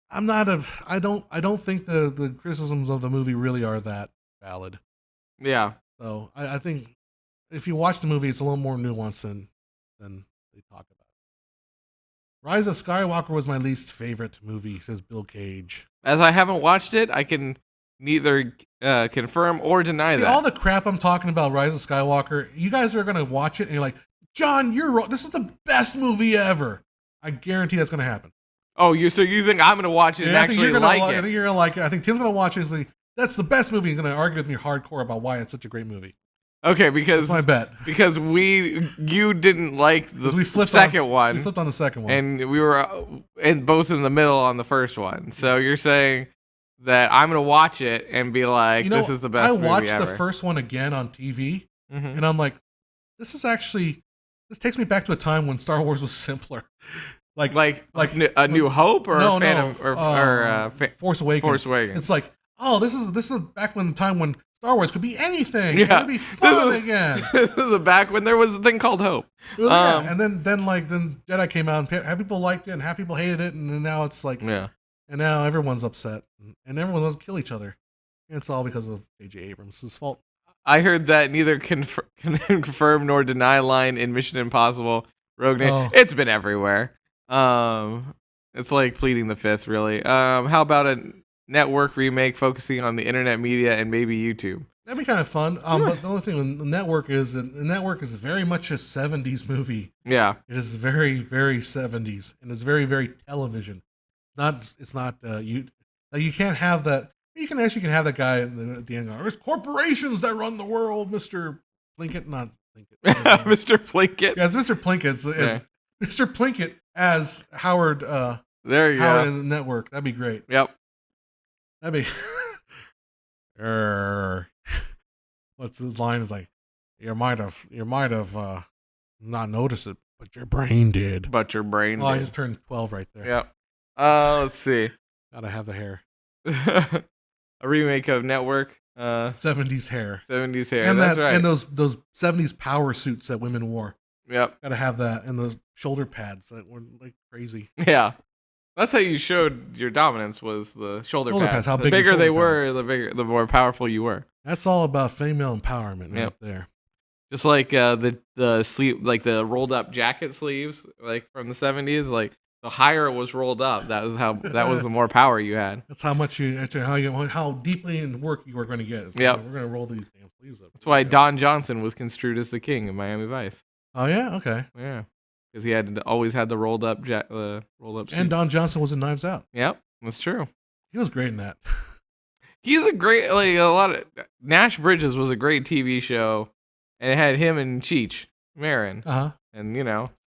I don't think the criticisms of the movie really are that valid. Yeah. So I think if you watch the movie, it's a little more nuanced than they talk about. Rise of Skywalker was my least favorite movie, says Bill Cage. As I haven't watched it, I can neither confirm or deny that. All the crap I'm talking about Rise of Skywalker, you guys are going to watch it and you're like, John, you're wrong. This is the best movie ever. I guarantee that's going to happen. Oh, so you think I'm going to watch it and actually like it? I think you're going to like it. I think Tim's going to watch it and say, that's the best movie. He's going to argue with me hardcore about why it's such a great movie. Okay, because that's my bet. Because you didn't like the second one. We flipped on the second one, and we were both in the middle on the first one. So you're saying that I'm gonna watch it and be like, "This is the best movie ever." I watched the first one again on TV, and I'm like, "This takes me back to a time when Star Wars was simpler." Like A New Hope or Force Awakens. Force Awakens. It's like, oh, this is back when the time when Star Wars could be anything. Yeah. It would be fun again. This was back when there was a thing called hope. And then Jedi came out and half people liked it and half people hated it, and now it's like, and now everyone's upset and everyone wants to kill each other. And it's all because of J.J. Abrams' fault. I heard that neither confirm nor deny line in Mission Impossible Rogue Nation. It's been everywhere. It's like pleading the fifth, really. How about a network remake focusing on the internet media and maybe YouTube? That'd be kind of fun. But the only thing with the network is very much a 70s movie. Yeah. It is very, very 70s, and it's very, very television. You can't have that. You can have that guy at the end go, "There's corporations that run the world, Mr. Plinkett," not Plinkett. Mr. Plinkett. Yeah, it's Mr. Plinkett. It's Mr. Plinkett as Howard. There you Howard go. in the network. That'd be great. Yep. That'd be. What's his line? Is like, you might have not noticed it, but your brain did. I just turned 12 right there. Yep. Let's see. Gotta have the hair. A remake of Network. 70s hair. 70s hair. And that's right. And those 70s power suits that women wore. Yep. Gotta have that. And those shoulder pads that were like crazy. Yeah. That's how you showed your dominance, was the shoulder pads. How the big bigger they were, pads. the more powerful you were. That's all about female empowerment right there. Just like the sleeve, like the rolled up jacket sleeves, like from the 70s, like the higher it was rolled up, that was the more power you had. That's how deeply in work you were going to get. Yeah, we're going to roll these damn sleeves up. That's why Don Johnson was construed as the king in Miami Vice. Oh yeah, okay. Yeah, because he always had the rolled up suit. And Don Johnson was in Knives Out. Yep, that's true. He was great in that. He's a great Nash Bridges was a great TV show, and it had him and Cheech Marin. Uh-huh. And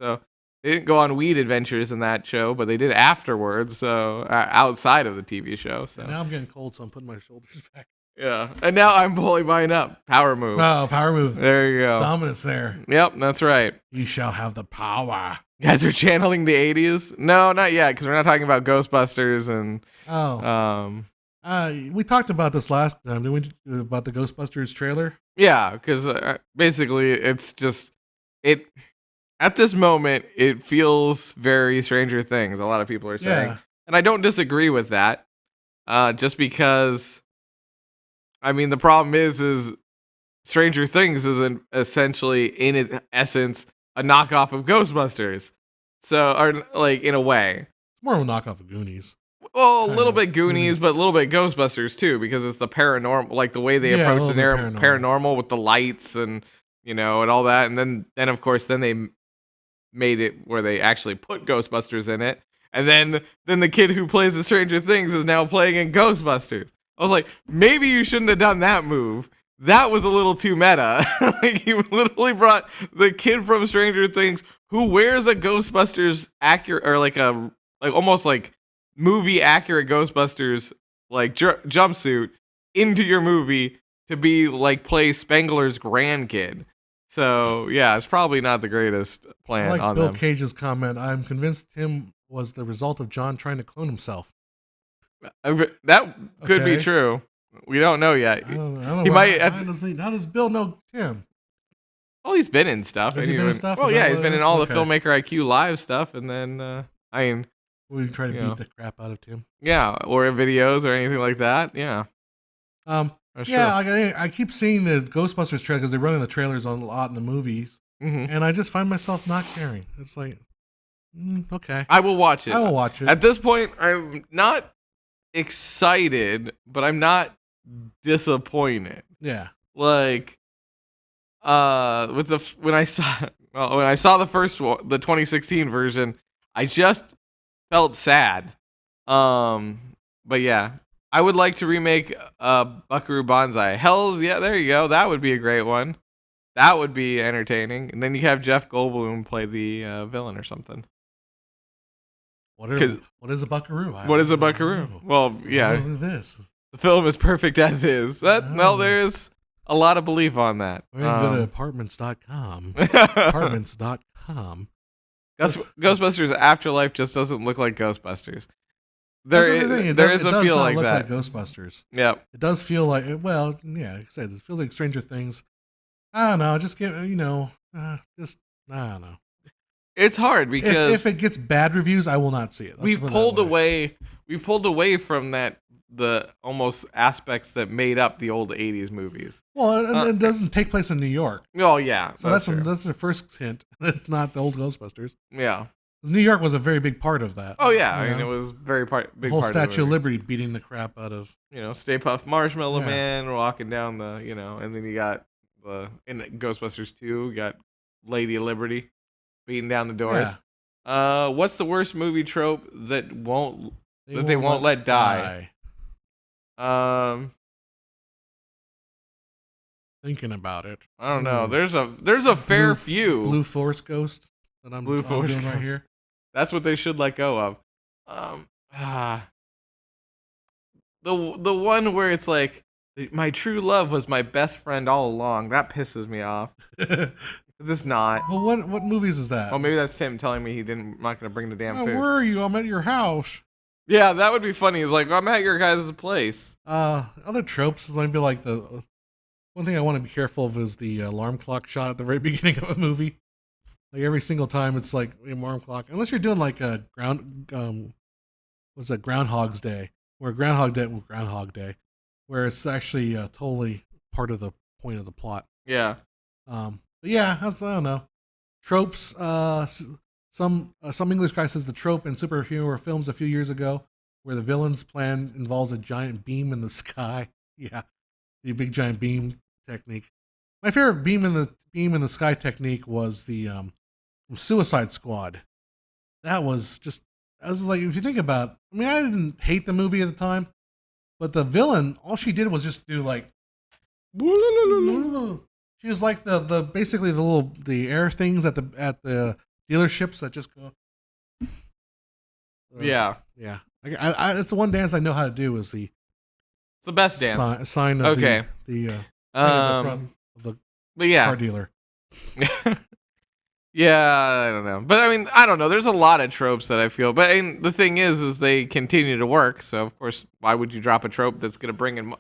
so They didn't go on weed adventures in that show, but they did afterwards. So outside of the TV show. So And now I'm getting cold, so I'm putting my shoulders back. yeah, and now I'm fully buying up. Power move. Oh, power move. There you go. Dominance there. Yep, that's right. You shall have the power. You guys are channeling the 80s? No, not yet, because we're not talking about Ghostbusters and we talked about this last time, didn't we? About the Ghostbusters trailer. yeah, because basically it's just it. At this moment, it feels very Stranger Things. A lot of people are saying, Yeah. and I don't disagree with that. Just because, I mean, the problem is Stranger Things is essentially in its essence a knockoff of Ghostbusters. So, or like in a way, It's more of a knockoff of Goonies. well, a Kind little of. bit Goonies, but a little bit Ghostbusters too, because it's the paranormal, like the way they Yeah, a approach little the bit paranormal with the lights and and all that, and then of course then they made it where they actually put Ghostbusters in it, and then the kid who plays the Stranger Things is now playing in Ghostbusters. I was like, maybe you shouldn't have done that move. That was a little too meta. Like you literally brought the kid from Stranger Things who wears a Ghostbusters accurate or like almost like movie accurate Ghostbusters like jumpsuit into your movie to be like play Spengler's grandkid. So yeah, it's probably not the greatest plan I like on Bill them. Cage's comment. I'm convinced Tim was the result of John trying to clone himself. That could be Okay. true. We don't know yet. I don't know. He might- How does Bill know Tim? Well, he's been in stuff. Has he been in stuff? Well, Is yeah, that he's what been it in is? all Okay. the Filmmaker IQ live stuff, and then We try to Yeah. beat the crap out of Tim. yeah, or in videos or anything like that. Yeah, for sure. Yeah, like, I keep seeing the Ghostbusters trailer because they're running the trailers on a lot in the movies, Mhm. and I just find myself not caring. It's like, okay, I will watch it. I will watch it. At this point, I'm not excited, but I'm not disappointed. Yeah, Like, with when I saw the first one, the 2016 version, I just felt sad. But yeah, I would like to remake Buckaroo Banzai. Hell's yeah, there you go. That would be a great one. That would be entertaining. And then you have Jeff Goldblum play the villain or something. what is a buckaroo? What is a Buckaroo? Well, yeah, What is this? the film is perfect as is. Well, Oh. there's a lot of belief on that. We're gonna go to apartments.com. Ghostbusters Apartments.com. Afterlife just doesn't look like Ghostbusters. That's the thing, it There does- is it a does feel not like look that. Ghostbusters. Yep. It does feel like, well, yeah, like I said, it feels like Stranger Things. I don't know. Just get, I don't know. It's hard because If it gets bad reviews, I will not see it. Let's we've put it that pulled way. away. We've pulled away from the almost aspects that made up the old '80s movies. Well, it doesn't take place in New York. Oh yeah, So that's true. the first hint. It's not the old Ghostbusters. Yeah. 'Cause New York was a very big part of that. Oh yeah. I you mean, it know? was very the big whole part Statue of of the movie. Liberty beating the crap out of. Stay Puft Marshmallow Yeah. Man walking down the, and then you got in Ghostbusters 2, you got Lady of Liberty beating down the doors. Yeah. What's the worst movie trope that they won't let die? Thinking about it. I don't know. Hmm. There's a fair few. Blue Force Ghost that I'm Blue Force doing right Ghost. here. That's what they should let go of. The one where it's like my true love was my best friend all along. That pisses me off. It's not. Well, what movies is that? Well, maybe that's Tim telling me not going to bring the damn Oh, food. where are you? I'm at your house. Yeah, that would be funny. It's like, I'm at your guys' place. Other tropes is maybe like the one thing I want to be careful of is the alarm clock shot at the very beginning of a movie. Like every single time, it's like an alarm clock, unless you're doing like a Groundhog's Day, where Groundhog Day, where it's actually totally part of the point of the plot. Yeah. But yeah, I don't know. Tropes. Some English guy says the trope in superhero films a few years ago, where the villain's plan involves a giant beam in the sky. Yeah, the big giant beam technique. My favorite beam in the sky technique was the from Suicide Squad. That was just. I was like, if you think about, I mean, I didn't hate the movie at the time, but the villain, all she did was just do like. She was like the basically the air things at the dealerships that just go. Yeah. It's the one dance I know how to do. Is the It's the best dance. Sign of Okay. the front of the But yeah. car dealer. Yeah, I don't know. But I mean, I don't know. There's a lot of tropes that I feel. But I mean, the thing is they continue to work. So, of course, why would you drop a trope that's going to bring in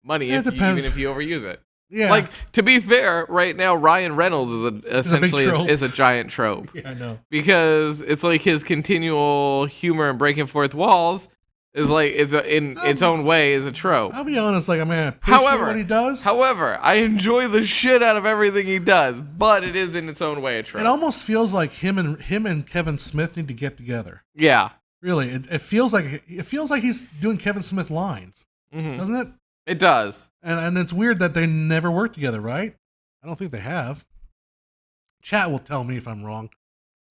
money even if you overuse it? Yeah. Like, to be fair, right now, Ryan Reynolds is essentially a giant trope. Yeah, I know. Because it's like his continual humor and breaking fourth walls is like in its own way is a trope. I'll be honest, like I mean, I appreciate what he does. However, I enjoy the shit out of everything he does, but it is in its own way a trope. It almost feels like him and Kevin Smith need to get together. Yeah, really, it feels like he's doing Kevin Smith lines, doesn't it? It does, and it's weird that they never work together, right? I don't think they have. Chat will tell me if I'm wrong,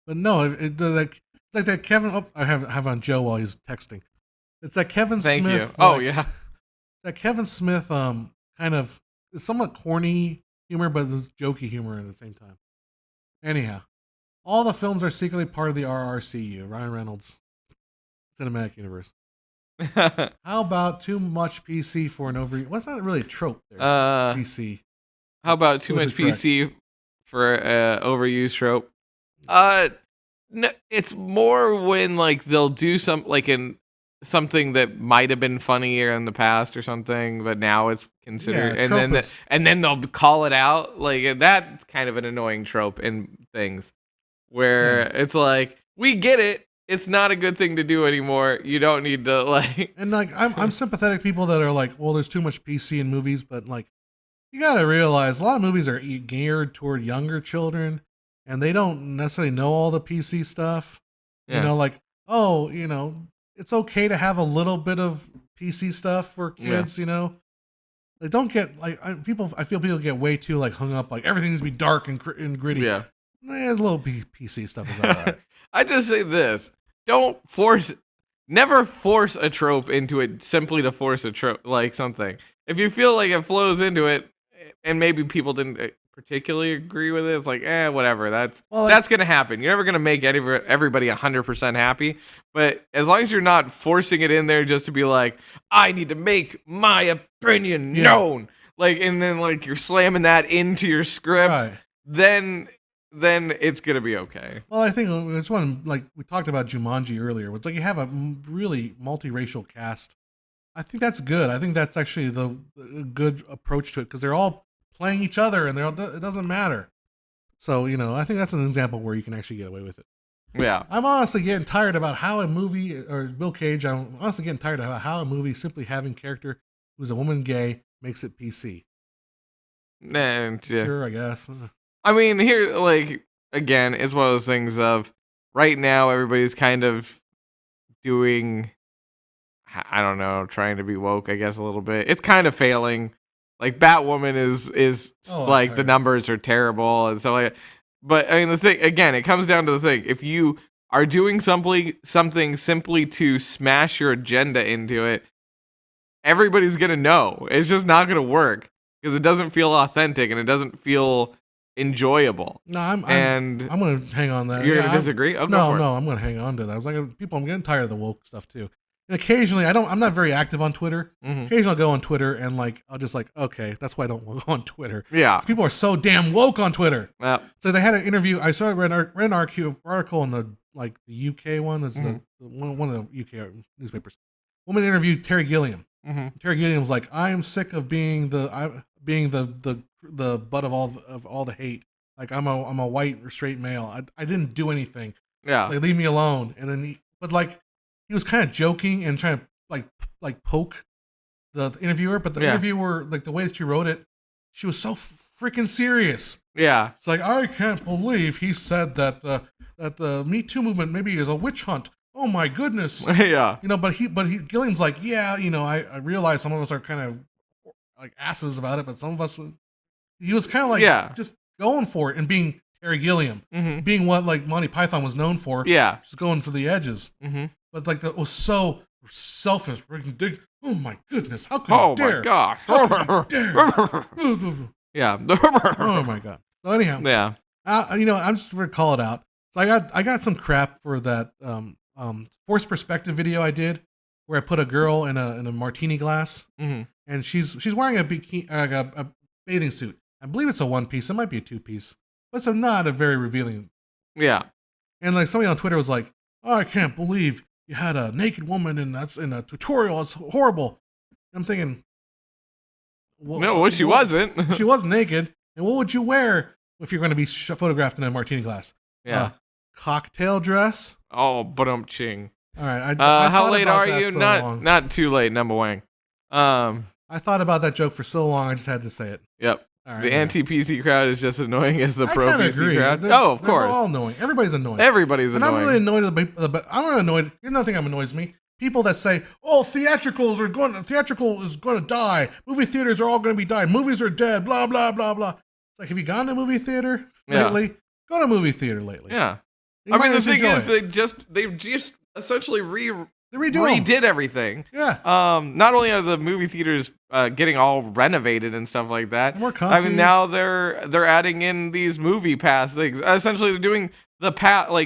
but no, it's like that Kevin. Oh, I have on Joe while he's texting. It's that Kevin Smith. Thank you. Oh, yeah. That Kevin Smith kind of is somewhat corny humor, but it's jokey humor at the same time. Anyhow, all the films are secretly part of the RRCU, Ryan Reynolds Cinematic Universe. How about too much PC for an overuse? What's not really a trope there? PC. How about too much PC for overuse trope? No, it's more when like they'll do something that might have been funnier in the past or something, but now it's considered, and then they'll call it out. Like that's kind of an annoying trope in things where it's like, we get it. It's not a good thing to do anymore. You don't need to like. And like, I'm sympathetic people that are like, well, there's too much PC in movies, but like, you gotta realize a lot of movies are geared toward younger children, and they don't necessarily know all the PC stuff. Yeah. You know, like, oh, you know, it's okay to have a little bit of PC stuff for kids. You know, they don't get like I feel people get way too like hung up like everything needs to be dark and gritty. Yeah, a little PC stuff is all right. I just say this: never force a trope into it simply to force a trope, like something. If you feel like it flows into it, and maybe people didn't particularly agree with it, it's like, whatever. That's gonna happen. You're never gonna make everybody 100% happy. But as long as you're not forcing it in there just to be like, I need to make my opinion known, like, and then like you're slamming that into your script, then it's gonna be okay. Well, I think it's one like we talked about Jumanji earlier. It's like you have a really multiracial cast. I think that's good. I think that's actually the good approach to it because they're all playing each other and it doesn't matter. So, you know, I think that's an example where you can actually get away with it. Yeah. I'm honestly getting tired about how a movie, or Bill Cage, I'm honestly getting tired about how a movie simply having character who's a woman gay makes it PC. And sure, I guess. I mean, here, like, again, it's one of those things of right now everybody's kind of doing, I don't know, trying to be woke, I guess, a little bit. It's kind of failing. Like Batwoman is like the numbers are terrible and so like, but I mean the thing again, it comes down to the thing. If you are doing something simply to smash your agenda into it, everybody's gonna know. It's just not gonna work because it doesn't feel authentic and it doesn't feel enjoyable. No, I'm gonna hang on that. You're gonna disagree? I'm gonna hang on to that. I was like, I'm getting tired of the woke stuff too. And occasionally, I'm not very active on Twitter. Mm-hmm. Occasionally, I'll go on Twitter and like, I'll just like, okay, that's why I don't go on Twitter. Yeah. People are so damn woke on Twitter. Yep. So they had an interview. I read an article in the UK one. It's one of the UK newspapers. Woman interviewed Terry Gilliam. Mm-hmm. Terry Gilliam was like, I am sick of being the butt of all the hate. Like I'm a white or straight male. I didn't do anything. Yeah. Like leave me alone. And then he was kind of joking and trying to like poke the interviewer, but the interviewer, like the way that she wrote it, she was so freaking serious. Yeah, it's like, I can't believe he said that the Me Too movement maybe is a witch hunt. Oh my goodness. Yeah, you know, but Gilliam's like, yeah, you know, I realize some of us are kind of like asses about it, but some of us, he was kind of like just going for it and being Terry Gilliam, being what like Monty Python was known for. Yeah, just going for the edges. Mm-hmm. But like that was so selfish. Oh my goodness! How could you dare? Oh my gosh! How could you dare? Yeah. Oh my god. So anyhow, yeah. You know, I'm just going to call it out. So I got some crap for that forced perspective video I did, where I put a girl in a martini glass, and she's wearing a bikini, a bathing suit. I believe it's a one piece. It might be a two piece, but it's not a very revealing. Yeah. And like somebody on Twitter was like, "Oh, I can't believe you had a naked woman in a tutorial. It's horrible." And I'm thinking, no, she wasn't. She wasn't naked. And what would you wear if you're going to be photographed in a martini glass? Yeah. Cocktail dress. Oh, ching. All right. I how late are you? Long. Not too late, number one. I thought about that joke for so long, I just had to say it. Yep. All right, the anti-PC crowd is just annoying as the pro-PC crowd. They're of course. They're all annoying. Everybody's annoying. Everybody's annoying. And I'm really annoyed but I'm not annoyed. Here's another thing that annoys me. People that say, "Oh, theatrical is going to die. Movie theaters are all going to be dying. Movies are dead. Blah blah blah blah." It's like, have you gone to a movie theater lately? Go to a movie theater lately. Yeah. You I mean, the thing is, it. they just essentially They redid everything. Yeah. Not only are the movie theaters getting all renovated and stuff like that. More comfy. I mean, now they're adding in these movie pass things. Essentially, they're doing the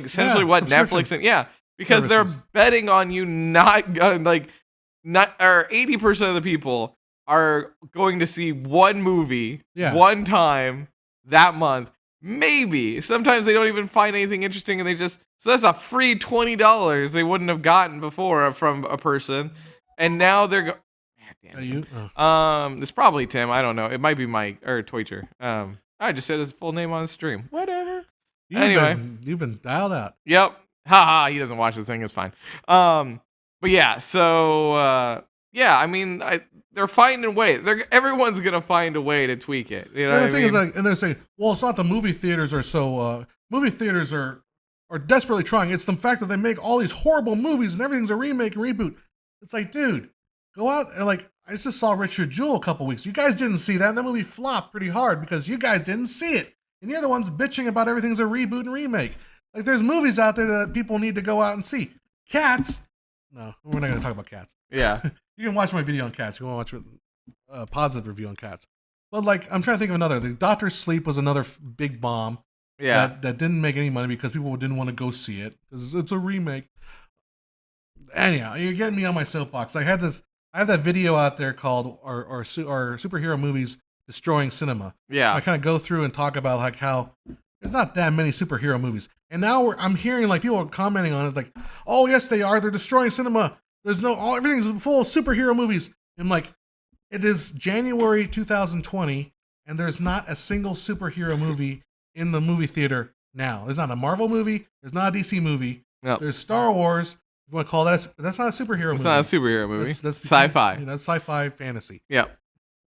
essentially what Netflix and because services. they're betting on you not or 80% of the people are going to see one movie one time that month. Maybe sometimes they don't even find anything interesting, and so that's a free $20 they wouldn't have gotten before from a person, and now they're it's probably Tim. I don't know. It might be Mike or Toycher. I just said his full name on the stream. Whatever. You've been dialed out. Yep. Haha. He doesn't watch this thing. It's fine. But yeah. So I mean, they're finding ways. Everyone's gonna find a way to tweak it. You know, the thing is, and they're saying, "Well, it's not the movie theaters are so. Movie theaters are desperately trying. It's the fact that they make all these horrible movies and everything's a remake and reboot." It's like, dude, go out and I just saw Richard Jewell a couple weeks. You guys didn't see that. And that movie flopped pretty hard because you guys didn't see it, and you're the ones bitching about everything's a reboot and remake. Like, there's movies out there that people need to go out and see. Cats. No, we're not going to talk about Cats. Yeah. You can watch my video on Cats. You want to watch a positive review on Cats. But, I'm trying to think of another. The Doctor Sleep was another big bomb. Yeah. That didn't make any money because people didn't want to go see it because it's a remake. Anyhow, you're getting me on my soapbox. I have that video out there called our superhero movies destroying cinema. Yeah. I kind of go through and talk about how there's not that many superhero movies. And now I'm hearing people are commenting on it "Oh, yes, they are. They're destroying cinema. There's everything's full of superhero movies." I'm like, it is January 2020, and there's not a single superhero movie in the movie theater now. There's not a Marvel movie. There's not a DC movie. Nope. There's Star Wars. You want to call that? That's not a superhero movie. It's not a superhero movie. That's sci-fi. That's sci-fi fantasy. Yep.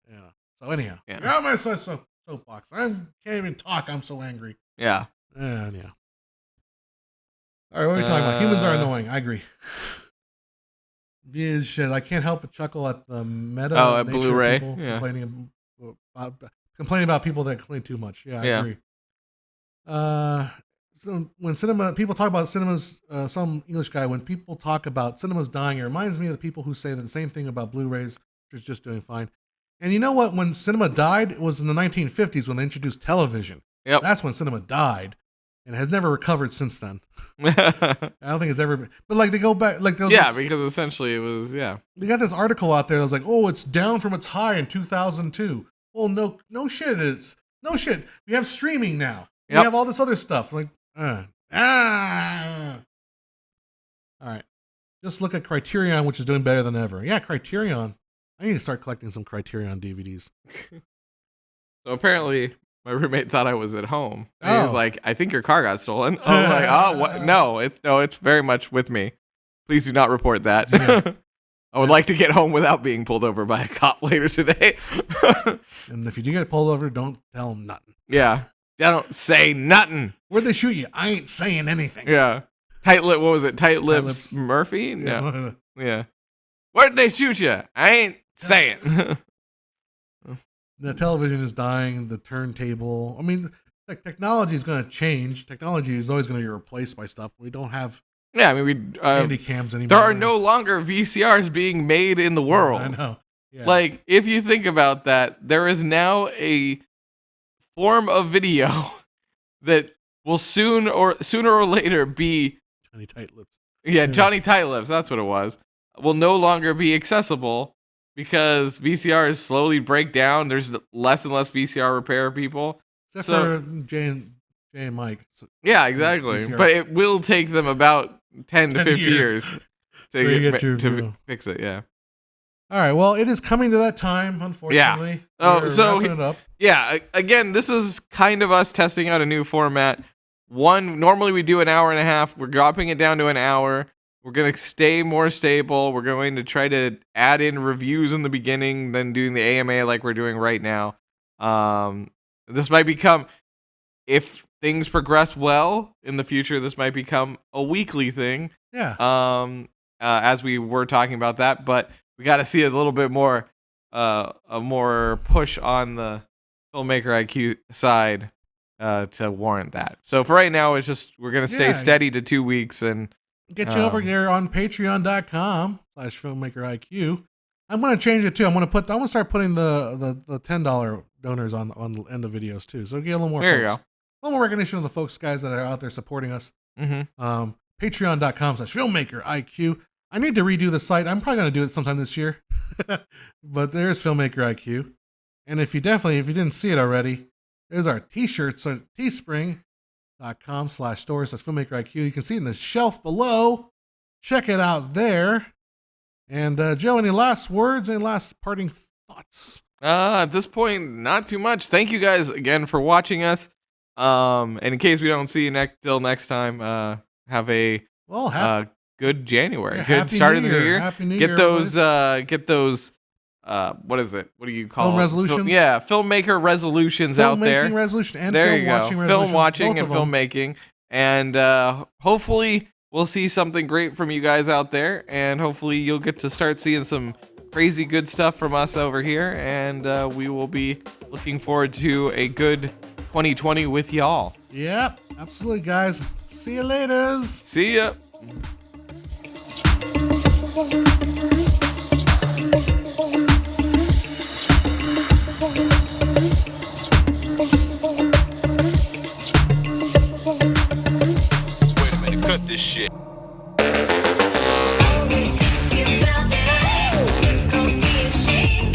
Yeah. So anyhow, yeah. You're on my soapbox. I can't even talk. I'm so angry. Yeah. Anyhow. All right, what are we talking about? Humans are annoying. I agree. Shit, I can't help but chuckle at the meta. Oh, at Blu-ray. Complaining about people that complain too much. Yeah, I agree. So when people talk about cinemas, some English guy, when people talk about cinemas dying, it reminds me of the people who say the same thing about Blu-rays, which is just doing fine. And you know what? When cinema died, it was in the 1950s when they introduced television. Yep. That's when cinema died, and it has never recovered since then. I don't think it's ever been. But they go back, because essentially it was, They got this article out there that was like, "Oh, it's down from its high in 2002." Well, no shit, it is. No shit. We have streaming now. We have all this other stuff. All right. Just look at Criterion, which is doing better than ever. Yeah, Criterion. I need to start collecting some Criterion DVDs. So apparently, my roommate thought I was at home. He was like, "I think your car got stolen." I'm like, "Oh, what? No, it's very much with me. Please do not report that." Yeah. I would like to get home without being pulled over by a cop later today. And if you do get pulled over, don't tell them nothing. Yeah. Don't say nothing. Where'd they shoot you? I ain't saying anything. Yeah. Tight Lips Murphy? No. Yeah. Where'd they shoot you? I ain't saying. The television is dying. The turntable. I mean, technology is going to change. Technology is always going to be replaced by stuff. We don't have handy cams anymore. There are no longer VCRs being made in the world. I know. Yeah. If you think about that, there is now a form of video that will sooner or later be Johnny Tight Lips. Yeah, Johnny Tight Lips, that's what it was. Will no longer be accessible because VCRs slowly break down. There's less and less VCR repair people. Except for Jay and Mike. Yeah, exactly. VCR. But it will take them about 10 to 50 years to fix it, yeah. All right, well, it is coming to that time, unfortunately. Yeah. We're So wrapping it up. Yeah, again, this is kind of us testing out a new format. Normally we do an hour and a half. We're dropping it down to an hour. We're going to stay more stable. We're going to try to add in reviews in the beginning, then doing the AMA like we're doing right now. This might become, if things progress well in the future, this might become a weekly thing. Yeah. As we were talking about that, but we got to see a little bit more, a more push on the filmmaker IQ side to warrant that. So for right now, it's just we're gonna stay steady to 2 weeks and get you over there on patreon.com/filmmakeriq. I'm gonna change it too. I'm gonna start putting the $10 donors on the end of videos too. So get a little more. There you go. A little more recognition of the folks, guys that are out there supporting us. Mm-hmm. Patreon.com/filmmakeriq. I need to redo the site. I'm probably gonna do it sometime this year. But there's Filmmaker IQ. And if you didn't see it already, there's our t-shirts on teespring.com/stores. That's Filmmaker IQ. You can see it in the shelf below. Check it out there. And Joe, any last words, any last parting thoughts? At this point, not too much. Thank you guys again for watching us. And in case we don't see you till next time, have a good January. Good start of the new year. Happy New Year. Get those what is it? What do you call film resolutions? Filmmaker resolutions out there. Resolution and there film you watching go. resolutions. Film watching and them. filmmaking. And hopefully we'll see something great from you guys out there. And hopefully you'll get to start seeing some crazy good stuff from us over here. And we will be looking forward to a good 2020 with y'all. Yep, absolutely, guys. See you later. See ya. Cut this shit.